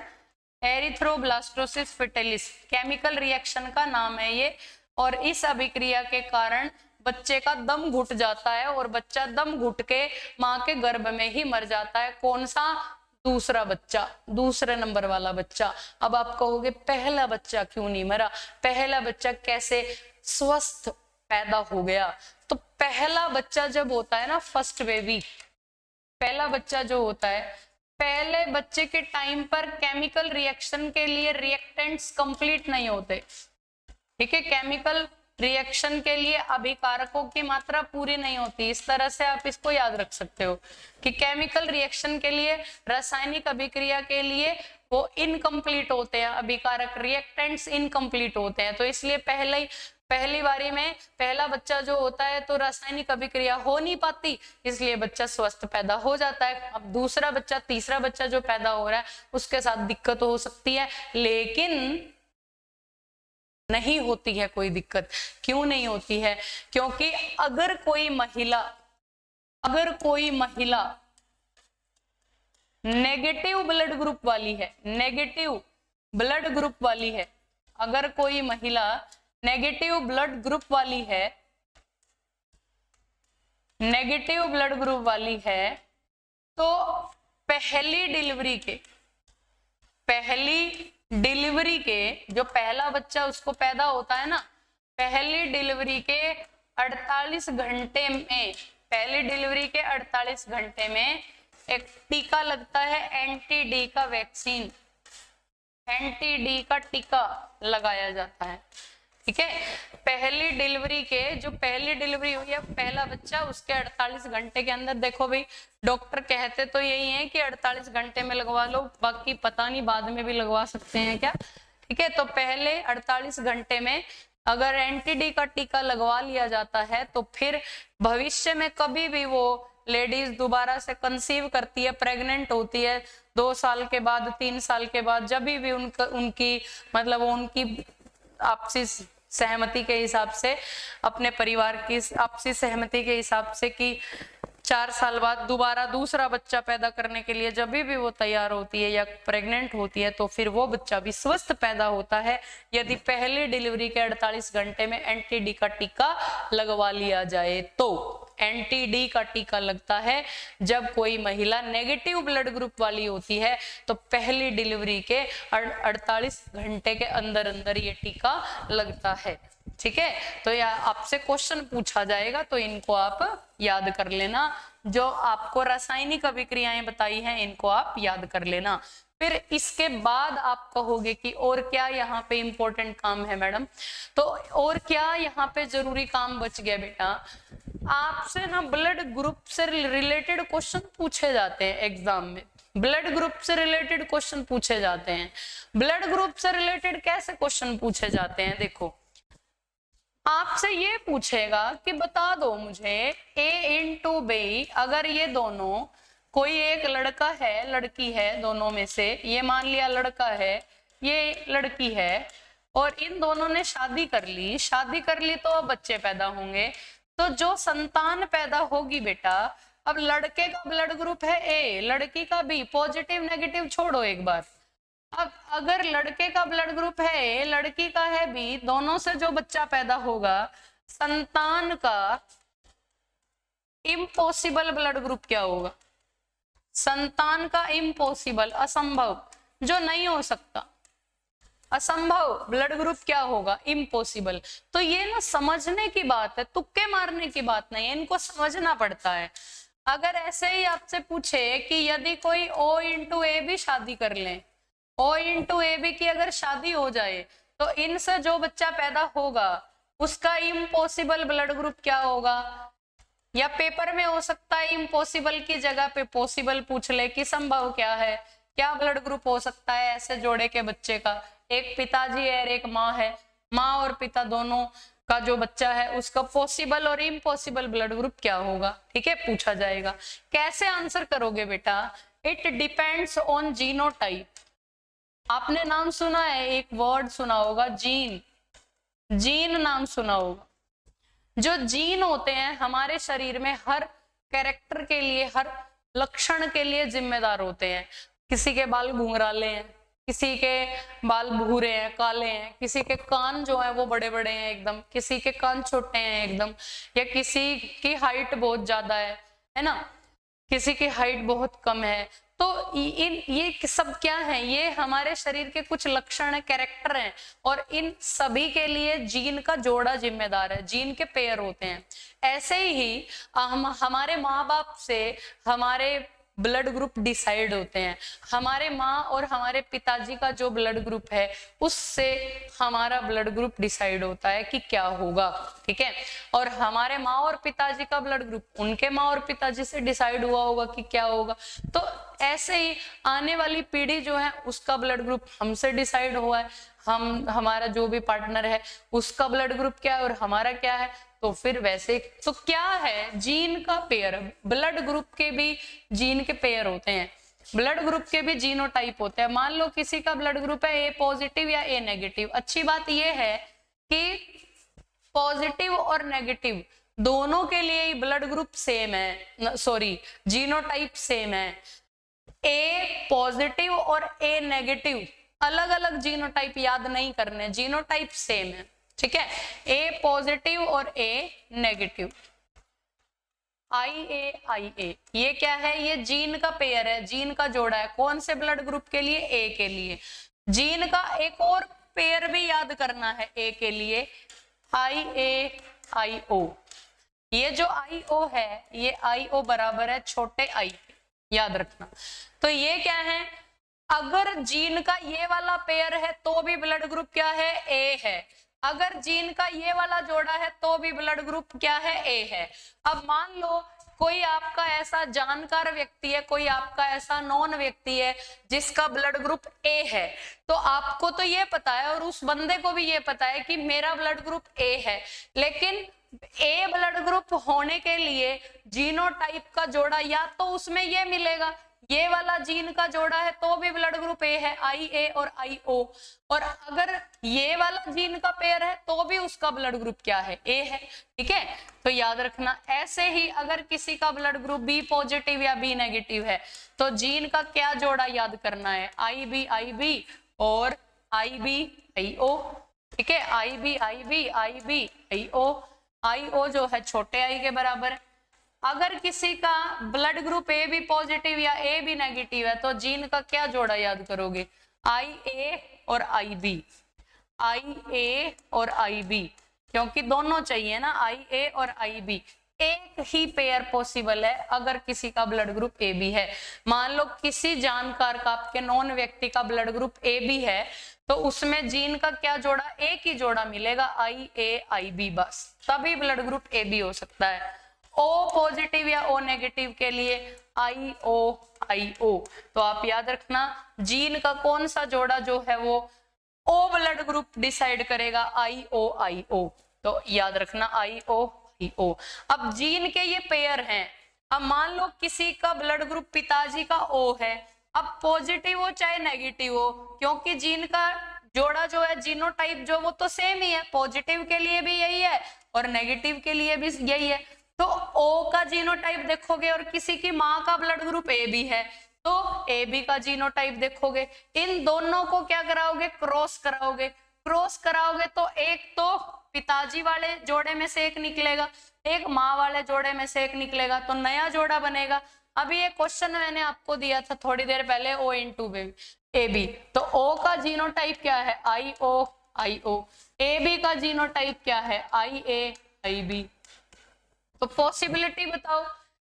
एरिथ्रोब्लास्टोसिस फेटेलिस केमिकल रिएक्शन का नाम है ये, और इस अभिक्रिया के कारण बच्चे का दम घुट जाता है और बच्चा दम घुट के मां के गर्भ में ही मर जाता है। कौन सा? दूसरा बच्चा, दूसरे नंबर वाला बच्चा। अब आप कहोगे पहला बच्चा क्यों नहीं मरा, पहला बच्चा कैसे स्वस्थ पैदा हो गया? तो पहला बच्चा जब होता है ना, फर्स्ट बेबी, पहला बच्चा जो होता है, पहले बच्चे के टाइम पर केमिकल रिएक्शन के लिए रिएक्टेंट्स कंप्लीट नहीं होते, ठीक है, केमिकल रिएक्शन के लिए अभिकारकों की मात्रा पूरी नहीं होती। इस तरह से आप इसको याद रख सकते हो कि केमिकल रिएक्शन के लिए, रासायनिक अभिक्रिया के लिए वो इनकम्प्लीट होते हैं, अभिकारक रिएक्टेंट्स इनकम्प्लीट होते हैं। तो इसलिए पहली बारी में पहला बच्चा जो होता है तो रासायनिक अभिक्रिया हो नहीं पाती, इसलिए बच्चा स्वस्थ पैदा हो जाता है। अब दूसरा बच्चा, तीसरा बच्चा जो पैदा हो रहा है उसके साथ दिक्कत हो सकती है, लेकिन नहीं होती है कोई दिक्कत। क्यों नहीं होती है? क्योंकि अगर कोई महिला नेगेटिव ब्लड ग्रुप वाली है, नेगेटिव ब्लड ग्रुप वाली है, अगर कोई महिला नेगेटिव ब्लड ग्रुप वाली है, नेगेटिव ब्लड ग्रुप वाली है, तो पहली डिलीवरी के जो पहला बच्चा उसको पैदा होता है ना, पहली डिलीवरी के 48 घंटे में, पहली डिलीवरी के 48 घंटे में एक टीका लगता है, एंटी डी का वैक्सीन, एंटी डी का टीका लगाया जाता है, ठीक है। पहली डिलीवरी के, जो पहली डिलीवरी हुई है, पहला बच्चा, उसके 48 घंटे के अंदर, देखो भाई डॉक्टर कहते तो यही है कि 48 घंटे में लगवा लो, बाकी पता नहीं बाद में भी लगवा सकते हैं क्या, ठीक है। तो पहले 48 घंटे में अगर एंटी डी का टीका लगवा लिया जाता है तो फिर भविष्य में कभी भी वो लेडीज दोबारा से कंसीव करती है, प्रेग्नेंट होती है, 2 साल के बाद, 3 साल के बाद, जब भी उनकी मतलब उनकी आपसी सहमति के हिसाब से, अपने परिवार की आपसी सहमति के हिसाब से कि 4 साल बाद दोबारा दूसरा बच्चा पैदा करने के लिए जब भी वो तैयार होती है या प्रेग्नेंट होती है, तो फिर वो बच्चा भी स्वस्थ पैदा होता है यदि पहले डिलीवरी के 48 घंटे में एंटी डी का टीका लगवा लिया जाए। तो एंटी डी का टीका लगता है जब कोई महिला नेगेटिव ब्लड ग्रुप वाली होती है, तो पहली डिलीवरी के 48 घंटे के अंदर अंदर ये टीका लगता है, ठीक है। तो या आपसे क्वेश्चन पूछा जाएगा तो इनको आप याद कर लेना, जो आपको रासायनिक अभिक्रियाएं बताई हैं इनको आप याद कर लेना। फिर इसके बाद आप कहोगे कि और क्या यहाँ पे इंपॉर्टेंट काम है मैडम, तो और क्या यहाँ पे जरूरी काम बच गया बेटा, आपसे ना ब्लड ग्रुप से रिलेटेड क्वेश्चन पूछे जाते हैं एग्जाम में, ब्लड ग्रुप से रिलेटेड क्वेश्चन पूछे जाते हैं। ब्लड ग्रुप से रिलेटेड कैसे क्वेश्चन पूछे जाते हैं, देखो आपसे ये पूछेगा कि बता दो मुझे A इंटू B, अगर ये दोनों, कोई एक लड़का है लड़की है, दोनों में से ये मान लिया लड़का है ये लड़की है, और इन दोनों ने शादी कर ली तो अब बच्चे पैदा होंगे, तो जो संतान पैदा होगी बेटा, अब लड़के का ब्लड ग्रुप है A, लड़की का B, पॉजिटिव नेगेटिव छोड़ो एक बार, अब अगर लड़के का ब्लड ग्रुप है A, लड़की का है B, दोनों से जो बच्चा पैदा होगा, संतान का इम्पॉसिबल ब्लड ग्रुप क्या होगा, संतान का इम्पॉसिबल, असंभव, जो नहीं हो सकता, असंभव ब्लड ग्रुप क्या होगा, इम्पॉसिबल। तो ये ना समझने की बात है, तुक्के मारने की बात नहीं है, इनको समझना पड़ता है। अगर ऐसे ही आपसे पूछे कि यदि कोई O इंटू A भी शादी कर ले, O इंटू ए बी की अगर शादी हो जाए तो इनसे जो बच्चा पैदा होगा उसका इम्पॉसिबल ब्लड ग्रुप क्या होगा, या पेपर में हो सकता है इम्पॉसिबल की जगह पे पॉसिबल पूछ ले कि संभव क्या है, क्या ब्लड ग्रुप हो सकता है ऐसे जोड़े के बच्चे का, एक पिताजी है और एक माँ है, माँ और पिता दोनों का जो बच्चा है उसका पॉसिबल और इम्पॉसिबल ब्लड ग्रुप क्या होगा, ठीक है, पूछा जाएगा। कैसे आंसर करोगे बेटा, इट डिपेंड्स ऑन जीनोटाइप। आपने नाम सुना है, एक वर्ड सुना होगा जीन, जीन नाम सुना होगा। जो जीन होते हैं हमारे शरीर में हर कैरेक्टर के लिए, हर लक्षण के लिए जिम्मेदार होते हैं। किसी के बाल घुंघराले हैं, किसी के बाल भूरे हैं, काले हैं, किसी के कान जो है वो बड़े बड़े हैं एकदम, किसी के कान छोटे हैं एकदम, या किसी की हाइट बहुत ज्यादा है ना, किसी की हाइट बहुत कम है। तो ये सब क्या है, ये हमारे शरीर के कुछ लक्षण है, कैरेक्टर हैं, और इन सभी के लिए जीन का जोड़ा जिम्मेदार है, जीन के पेयर होते हैं। ऐसे ही हमारे माँ बाप से हमारे ब्लड ग्रुप डिसाइड होते हैं। हमारे माँ और हमारे पिताजी का जो ब्लड ग्रुप है उससे हमारा ब्लड ग्रुप डिसाइड होता है कि क्या होगा, ठीक है। और हमारे माँ और पिताजी का ब्लड ग्रुप उनके माँ और पिताजी से डिसाइड हुआ होगा कि क्या होगा। तो ऐसे ही आने वाली पीढ़ी जो है उसका ब्लड ग्रुप हमसे डिसाइड हुआ है, हमारा जो भी पार्टनर है उसका ब्लड ग्रुप क्या है और हमारा क्या है। तो फिर वैसे तो क्या है, जीन का पेयर, ब्लड ग्रुप के भी जीन के पेयर होते हैं, ब्लड ग्रुप के भी जीनोटाइप होते हैं। मान लो किसी का ब्लड ग्रुप है ए पॉजिटिव या ए नेगेटिव। अच्छी बात यह है कि पॉजिटिव और नेगेटिव दोनों के लिए ही ब्लड ग्रुप सेम है, सॉरी जीनोटाइप सेम है। ए पॉजिटिव और ए नेगेटिव अलग अलग जीनोटाइप याद नहीं करने, जीनोटाइप सेम है, ठीक है। ए पॉजिटिव और ए नेगेटिव, IA ये क्या है, ये जीन का पेयर है, जीन का जोड़ा है। कौन से ब्लड ग्रुप के लिए, ए के लिए। जीन का एक और पेयर भी याद करना है ए के लिए, IAIO। ये जो IO है ये IO बराबर है छोटे आई, याद रखना। तो ये क्या है, अगर जीन का ये वाला पेयर है तो भी ब्लड ग्रुप क्या है, ए है। अगर जीन का ये वाला जोड़ा है तो भी ब्लड ग्रुप क्या है, ए है। अब मान लो कोई आपका ऐसा जानकार व्यक्ति है, कोई आपका ऐसा नॉन व्यक्ति है जिसका ब्लड ग्रुप ए है, तो आपको तो ये पता है और उस बंदे को भी ये पता है कि मेरा ब्लड ग्रुप ए है, लेकिन ए ब्लड ग्रुप होने के लिए जीनोटाइप का जोड़ा या तो उसमें ये मिलेगा, ये वाला जीन का जोड़ा है तो भी ब्लड ग्रुप ए है, IA और IO। और अगर ये वाला जीन का पेयर है तो भी उसका ब्लड ग्रुप क्या है, ए है, ठीक है। तो याद रखना। ऐसे ही अगर किसी का ब्लड ग्रुप बी पॉजिटिव या बी नेगेटिव है तो जीन का क्या जोड़ा याद करना है, IB और IBIO, ठीक है। IBIO IO जो है छोटे आई के बराबर है। अगर किसी का blood group A B positive या ए बी नेगेटिव है तो जीन का क्या जोड़ा याद करोगे, IA और IB, IA और IB, क्योंकि दोनों चाहिए ना, IA और IB। एक ही पेयर पॉसिबल है अगर किसी का ब्लड ग्रुप ए बी है। मान लो किसी जानकार का, आपके नॉन व्यक्ति का ब्लड ग्रुप ए बी है तो उसमें जीन का क्या जोड़ा, एक ही जोड़ा मिलेगा, IAIB, बस तभी ब्लड ग्रुप ए बी हो सकता है। O पॉजिटिव या O नेगेटिव के लिए IOIO। तो आप याद रखना जीन का कौन सा जोड़ा जो है वो O ब्लड ग्रुप डिसाइड करेगा, IOIO। तो याद ना IOIO। अब जीन के ये पेयर हैं। अब मान लो किसी का ब्लड ग्रुप पिताजी का O है, अब पॉजिटिव हो चाहे नेगेटिव हो, क्योंकि जीन का जोड़ा जो है जीनोटाइप जो वो तो सेम ही है, पॉजिटिव के लिए भी यही है और नेगेटिव के लिए भी यही है। तो O का जीनोटाइप देखोगे और किसी की माँ का ब्लड ग्रुप ए बी है तो AB का जीनोटाइप देखोगे, इन दोनों को क्या कराओगे, क्रॉस कराओगे। क्रॉस कराओगे तो एक तो पिताजी वाले जोड़े में से एक निकलेगा, एक माँ वाले जोड़े में से एक निकलेगा, तो नया जोड़ा बनेगा। अभी ये क्वेश्चन मैंने आपको दिया था थोड़ी देर पहले, O इंटू AB, तो O का जीनोटाइप क्या है, IOIO। AB का जीनोटाइप क्या है, IAIB। तो पॉसिबिलिटी बताओ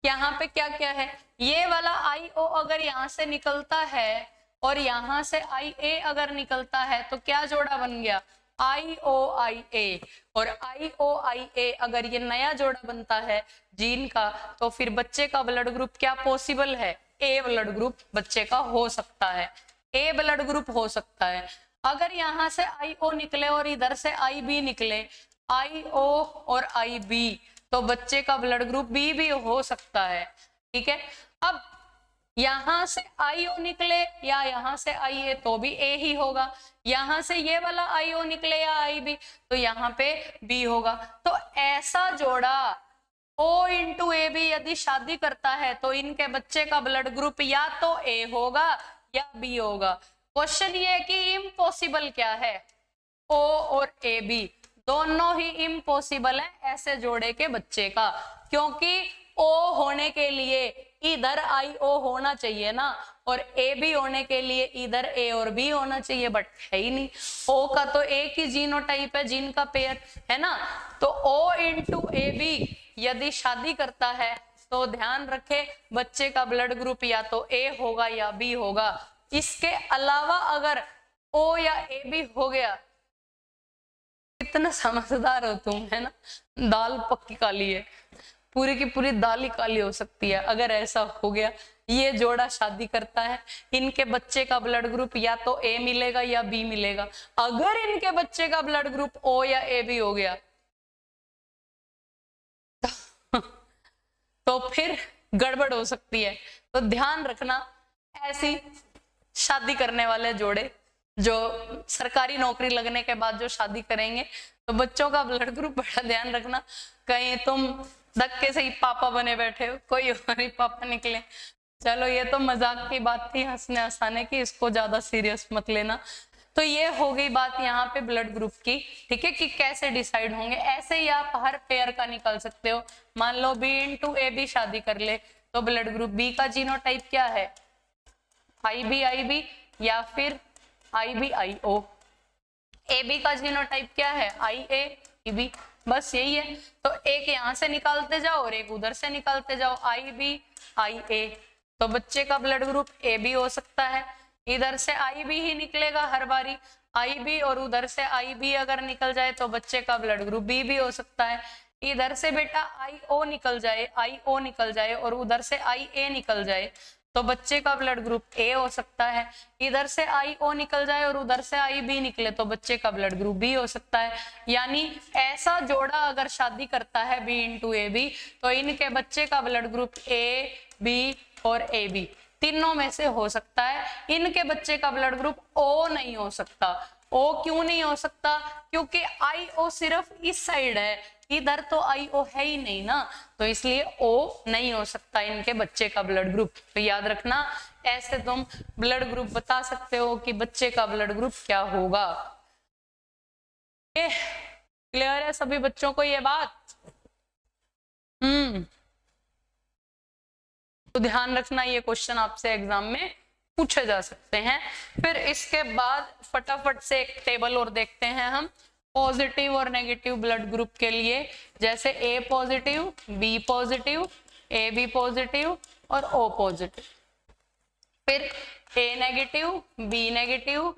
यहाँ पे क्या क्या है, ये वाला IO अगर यहाँ से निकलता है और यहाँ से IA अगर निकलता है तो क्या जोड़ा बन गया, IOIA। और IOIA अगर ये नया जोड़ा बनता है जीन का, तो फिर बच्चे का ब्लड ग्रुप क्या पॉसिबल है, A ब्लड ग्रुप बच्चे का हो सकता है, A ब्लड ग्रुप हो सकता है। अगर यहाँ से IO निकले और इधर से IB निकले, IO और IB, तो बच्चे का ब्लड ग्रुप B भी हो सकता है। ठीक है, अब यहां से IO निकले या यहां से IA तो भी A ही होगा, यहां से ये वाला IO निकले या IB तो यहाँ पे B होगा। तो ऐसा जोड़ा O इंटू AB यदि शादी करता है तो इनके बच्चे का ब्लड ग्रुप या तो A होगा या B होगा। क्वेश्चन ये है कि इम्पॉसिबल क्या है, O और AB दोनों ही इम्पॉसिबल है ऐसे जोड़े के बच्चे का, क्योंकि O होने के लिए इधर IO होना चाहिए ना, और AB होने के लिए इधर A और B होना चाहिए, बट है ही नहीं। O का तो एक ही जीनोटाइप है, जीन का पेयर है ना। तो O इंटू AB यदि शादी करता है तो ध्यान रखे बच्चे का ब्लड ग्रुप या तो A होगा या B होगा। इसके अलावा अगर O या AB हो गया, कितना समझदार हो तुम, है ना, दाल पक्की काली है, पूरी की पूरी दाल ही काली हो सकती है अगर ऐसा हो गया। ये जोड़ा शादी करता है, इनके बच्चे का ब्लड ग्रुप या तो A मिलेगा या B मिलेगा। अगर इनके बच्चे का ब्लड ग्रुप O या AB हो गया तो फिर गड़बड़ हो सकती है। तो ध्यान रखना, ऐसी शादी करने वाले जोड़े जो सरकारी नौकरी लगने के बाद जो शादी करेंगे, तो बच्चों का ब्लड ग्रुप बड़ा ध्यान रखना, कहीं तुम धक्के से ही पापा बने बैठे हो, कोई और ही पापा निकले। चलो ये तो मजाक की बात थी, हंसने हंसाने की, इसको ज्यादा सीरियस मत लेना। तो ये हो गई बात यहाँ पे ब्लड ग्रुप की, ठीक है, कि कैसे डिसाइड होंगे। ऐसे ही आप हर पेयर का निकाल सकते हो। मान लो B इंटू AB शादी कर ले तो ब्लड ग्रुप B का जीनोटाइप क्या है, IB या फिर IB-IO। AB का जीनोटाइप क्या है, IA-EB, बस यही है। तो एक यहां से निकालते जाओ और एक उधर से निकालते जाओ, IB-IA, तो बच्चे का ब्लड ग्रुप AB हो सकता है। इधर से IB ही निकलेगा हर बारी, IB, और उधर से IB अगर निकल जाए तो बच्चे का ब्लड ग्रुप B भी हो सकता है। इधर से बेटा IO निकल जाए और उधर से IA निकल जाए तो बच्चे का ब्लड ग्रुप A हो सकता है। इधर से IO निकल जाए और उधर से IB निकले तो बच्चे का ब्लड ग्रुप B हो सकता है। यानी ऐसा जोड़ा अगर शादी करता है B इंटू AB तो इनके बच्चे का ब्लड ग्रुप A, B और AB तीनों में से हो सकता है। इनके बच्चे का ब्लड ग्रुप O नहीं हो सकता। O क्यों नहीं हो सकता, क्योंकि IO सिर्फ इस साइड है, इधर तो IO है ही नहीं ना, तो इसलिए O नहीं हो सकता इनके बच्चे का ब्लड ग्रुप। तो याद रखना, ऐसे तुम ब्लड ग्रुप बता सकते हो कि बच्चे का ब्लड ग्रुप क्या होगा। क्लियर है सभी बच्चों को ये बात? तो ध्यान रखना, ये क्वेश्चन आपसे एग्जाम में पूछे जा सकते हैं। फिर इसके बाद फटाफट से एक टेबल और देखते हैं हम पॉजिटिव और नेगेटिव ब्लड ग्रुप के लिए, जैसे A positive, B positive, AB positive और O पॉजिटिव। फिर A negative, B negative,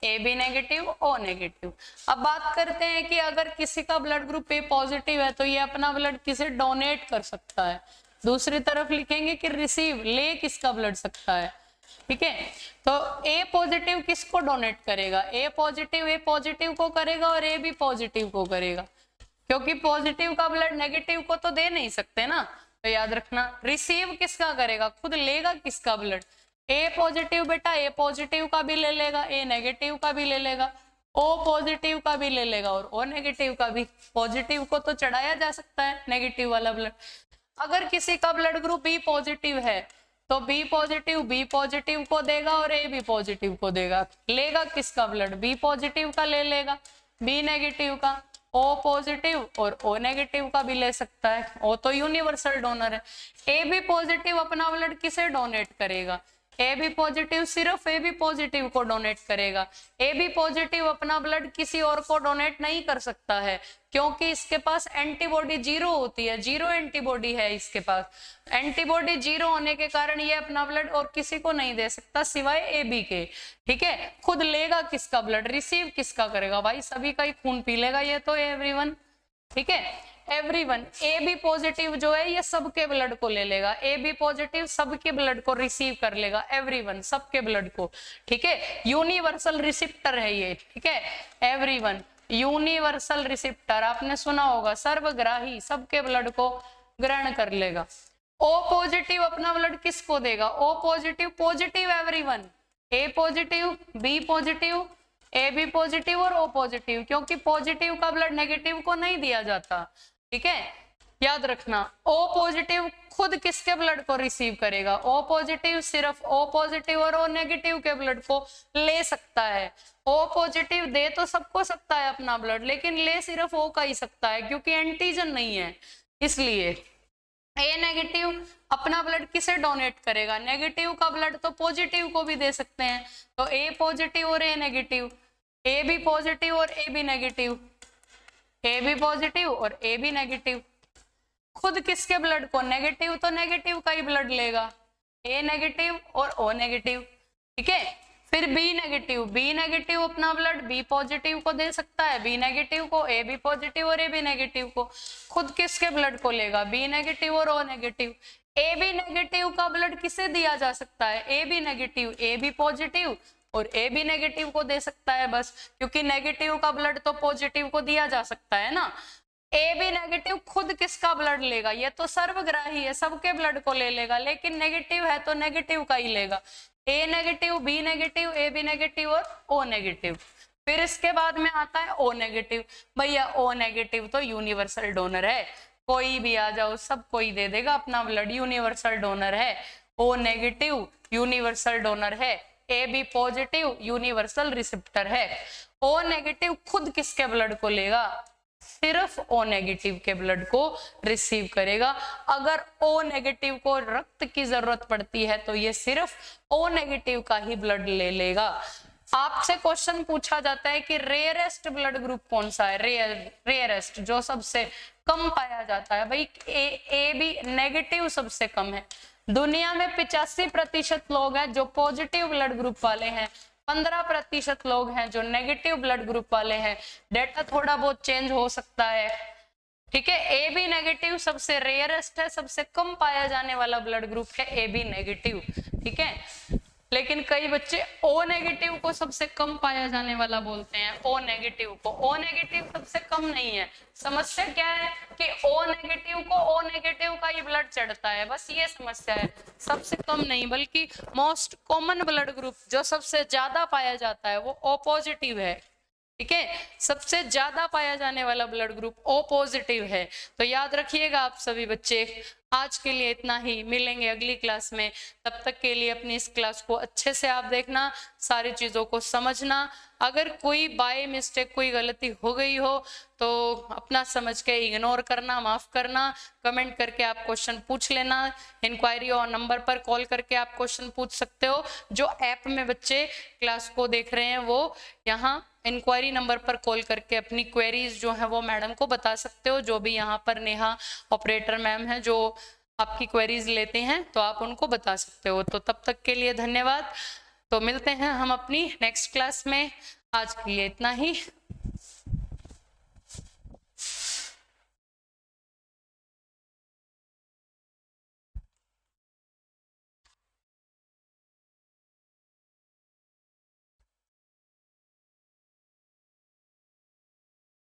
AB negative, O negative. अब बात करते हैं कि अगर किसी का ब्लड ग्रुप A पॉजिटिव है तो ये अपना ब्लड किसे डोनेट कर सकता है। दूसरी तरफ लिखेंगे कि रिसीव, ले किसका ब्लड सकता है। ठीक है, तो A पॉजिटिव किसको डोनेट करेगा, A पॉजिटिव को करेगा और AB पॉजिटिव को करेगा, क्योंकि पॉजिटिव का ब्लड नेगेटिव को तो दे नहीं सकते ना। तो याद रखना, रिसीव किसका करेगा, खुद लेगा किसका ब्लड, A पॉजिटिव बेटा A पॉजिटिव का भी ले लेगा, A नेगेटिव का भी ले लेगा, O पॉजिटिव का भी ले लेगा और O नेगेटिव का भी। पॉजिटिव को तो चढ़ाया जा सकता है नेगेटिव वाला ब्लड। अगर किसी का ब्लड ग्रुप B पॉजिटिव है तो B पॉजिटिव को देगा और AB पॉजिटिव को देगा। लेगा किसका ब्लड, B पॉजिटिव का ले लेगा, B नेगेटिव का, O पॉजिटिव और O नेगेटिव का भी ले सकता है, O तो यूनिवर्सल डोनर है। AB पॉजिटिव अपना ब्लड किसे डोनेट करेगा, ए बी पॉजिटिव सिर्फ ए बी पॉजिटिव को डोनेट करेगा। ए बी पॉजिटिव अपना ब्लड किसी और को डोनेट नहीं कर सकता है, क्योंकि इसके पास एंटीबॉडी 0 होती है, 0 एंटीबॉडी है इसके पास। एंटीबॉडी 0 होने के कारण ये अपना ब्लड और किसी को नहीं दे सकता सिवाय ए बी के। ठीक है, खुद लेगा किसका ब्लड, रिसीव किसका करेगा, भाई सभी का ही खून पी लेगा ये तो एवरीवन। ठीक है, एवरीवन। ए बी पॉजिटिव जो है ये सबके ब्लड को ले लेगा, ए बी पॉजिटिव सबके ब्लड को रिसीव कर लेगा, एवरीवन सबके ब्लड को। ठीक है, यूनिवर्सल रिसिप्टर है ये। ठीक है एवरीवन, यूनिवर्सल रिसिप्टर आपने सुना होगा, सर्वग्राही, सबके ब्लड को ग्रहण कर लेगा। ओ पॉजिटिव अपना ब्लड किसको देगा, O positive positive everyone, A positive B positive A B positive और ओ पॉजिटिव, क्योंकि पॉजिटिव का ब्लड नेगेटिव को नहीं दिया जाता। ठीक है, याद रखना। ओ पॉजिटिव खुद किसके ब्लड को रिसीव करेगा, ओ पॉजिटिव सिर्फ ओ पॉजिटिव और ओ नेगेटिव के ब्लड को ले सकता है। ओ पॉजिटिव दे तो सबको सकता है अपना ब्लड, लेकिन ले सिर्फ ओ का ही सकता है, क्योंकि एंटीजन नहीं है इसलिए। ए नेगेटिव अपना ब्लड किसे डोनेट करेगा, नेगेटिव का ब्लड तो पॉजिटिव को भी दे सकते हैं, तो ए पॉजिटिव और A negative, A B positive और A B negative, A B positive और ए बी नेगेटिव। खुद किसके ब्लड को, नेगेटिव तो नेगेटिव का ही ब्लड लेगा, ए नेगेटिव और ओ नेगेटिव। ठीक है, फिर बी नेगेटिव, बी नेगेटिव अपना ब्लड बी पॉजिटिव को दे सकता है, बी नेगेटिव को, ए बी पॉजिटिव और ए बी नेगेटिव को। खुद किसके ब्लड को लेगा, बी नेगेटिव और O negative. A B negative का ब्लड किसे दिया जा सकता है, A B negative, A B positive और ए बी नेगेटिव को दे सकता है बस, क्योंकि नेगेटिव का ब्लड तो पॉजिटिव को दिया जा सकता है ना। ए बी नेगेटिव खुद किसका ब्लड लेगा, ये तो सर्वग्राही है, सबके ब्लड को ले लेगा, लेकिन नेगेटिव है तो नेगेटिव का ही लेगा। A negative B negative A B negative और ओ नेगेटिव। फिर इसके बाद में आता है ओ नेगेटिव। भैया ओ नेगेटिव तो यूनिवर्सल डोनर है, कोई भी आ जाओ सब कोई दे देगा अपना ब्लड, यूनिवर्सल डोनर है। ओ नेगेटिव यूनिवर्सल डोनर है, A B positive universal receptor है। ओ नेगेटिव खुद किसके ब्लड को लेगा, सिर्फ ओ नेगेटिव के ब्लड को रिसीव करेगा। अगर ओ नेगेटिव को रक्त की जरूरत पड़ती है तो ये सिर्फ ओ नेगेटिव का ही ब्लड ले लेगा। आपसे क्वेश्चन पूछा जाता है कि रेयरेस्ट ब्लड ग्रुप कौन सा है, रेयरेस्ट जो सबसे कम पाया जाता है, भाई ए बी नेगेटिव सबसे कम है। दुनिया में 85% लोग हैं जो पॉजिटिव ब्लड ग्रुप वाले हैं, 15% लोग हैं जो नेगेटिव ब्लड ग्रुप वाले हैं। डेटा थोड़ा बहुत चेंज हो सकता है। ठीक है, ए बी नेगेटिव सबसे रेयरेस्ट है, सबसे कम पाया जाने वाला ब्लड ग्रुप है ए बी नेगेटिव। ठीक है, लेकिन कई बच्चे ओ नेगेटिव को सबसे कम पाया जाने वाला बोलते हैं, ओ नेगेटिव को। ओ नेगेटिव सबसे कम नहीं है। समस्या क्या है कि ओ नेगेटिव को ओ नेगेटिव का ही ब्लड चढ़ता है, बस ये समस्या है, सबसे कम नहीं। बल्कि मोस्ट कॉमन ब्लड ग्रुप जो सबसे ज्यादा पाया जाता है वो ओ पॉजिटिव है। ठीक है, सबसे ज्यादा पाया जाने वाला ब्लड ग्रुप ओ पॉजिटिव है। तो याद रखिएगा आप सभी बच्चे। आज के लिए इतना ही, मिलेंगे अगली क्लास में। तब तक के लिए अपनी इस क्लास को अच्छे से आप देखना, सारी चीज़ों को समझना। अगर कोई बाय मिस्टेक कोई गलती हो गई हो तो अपना समझ के इग्नोर करना, माफ करना। कमेंट करके आप क्वेश्चन पूछ लेना, इंक्वायरी और नंबर पर कॉल करके आप क्वेश्चन पूछ सकते हो। जो ऐप में बच्चे क्लास को देख रहे हैं वो यहाँ इंक्वायरी नंबर पर कॉल करके अपनी क्वेरीज जो है वो मैडम को बता सकते हो। जो भी यहाँ पर नेहा ऑपरेटर मैम है जो आपकी क्वेरीज लेते हैं तो आप उनको बता सकते हो। तो तब तक के लिए धन्यवाद। तो मिलते हैं हम अपनी नेक्स्ट क्लास में। आज के लिए इतना ही।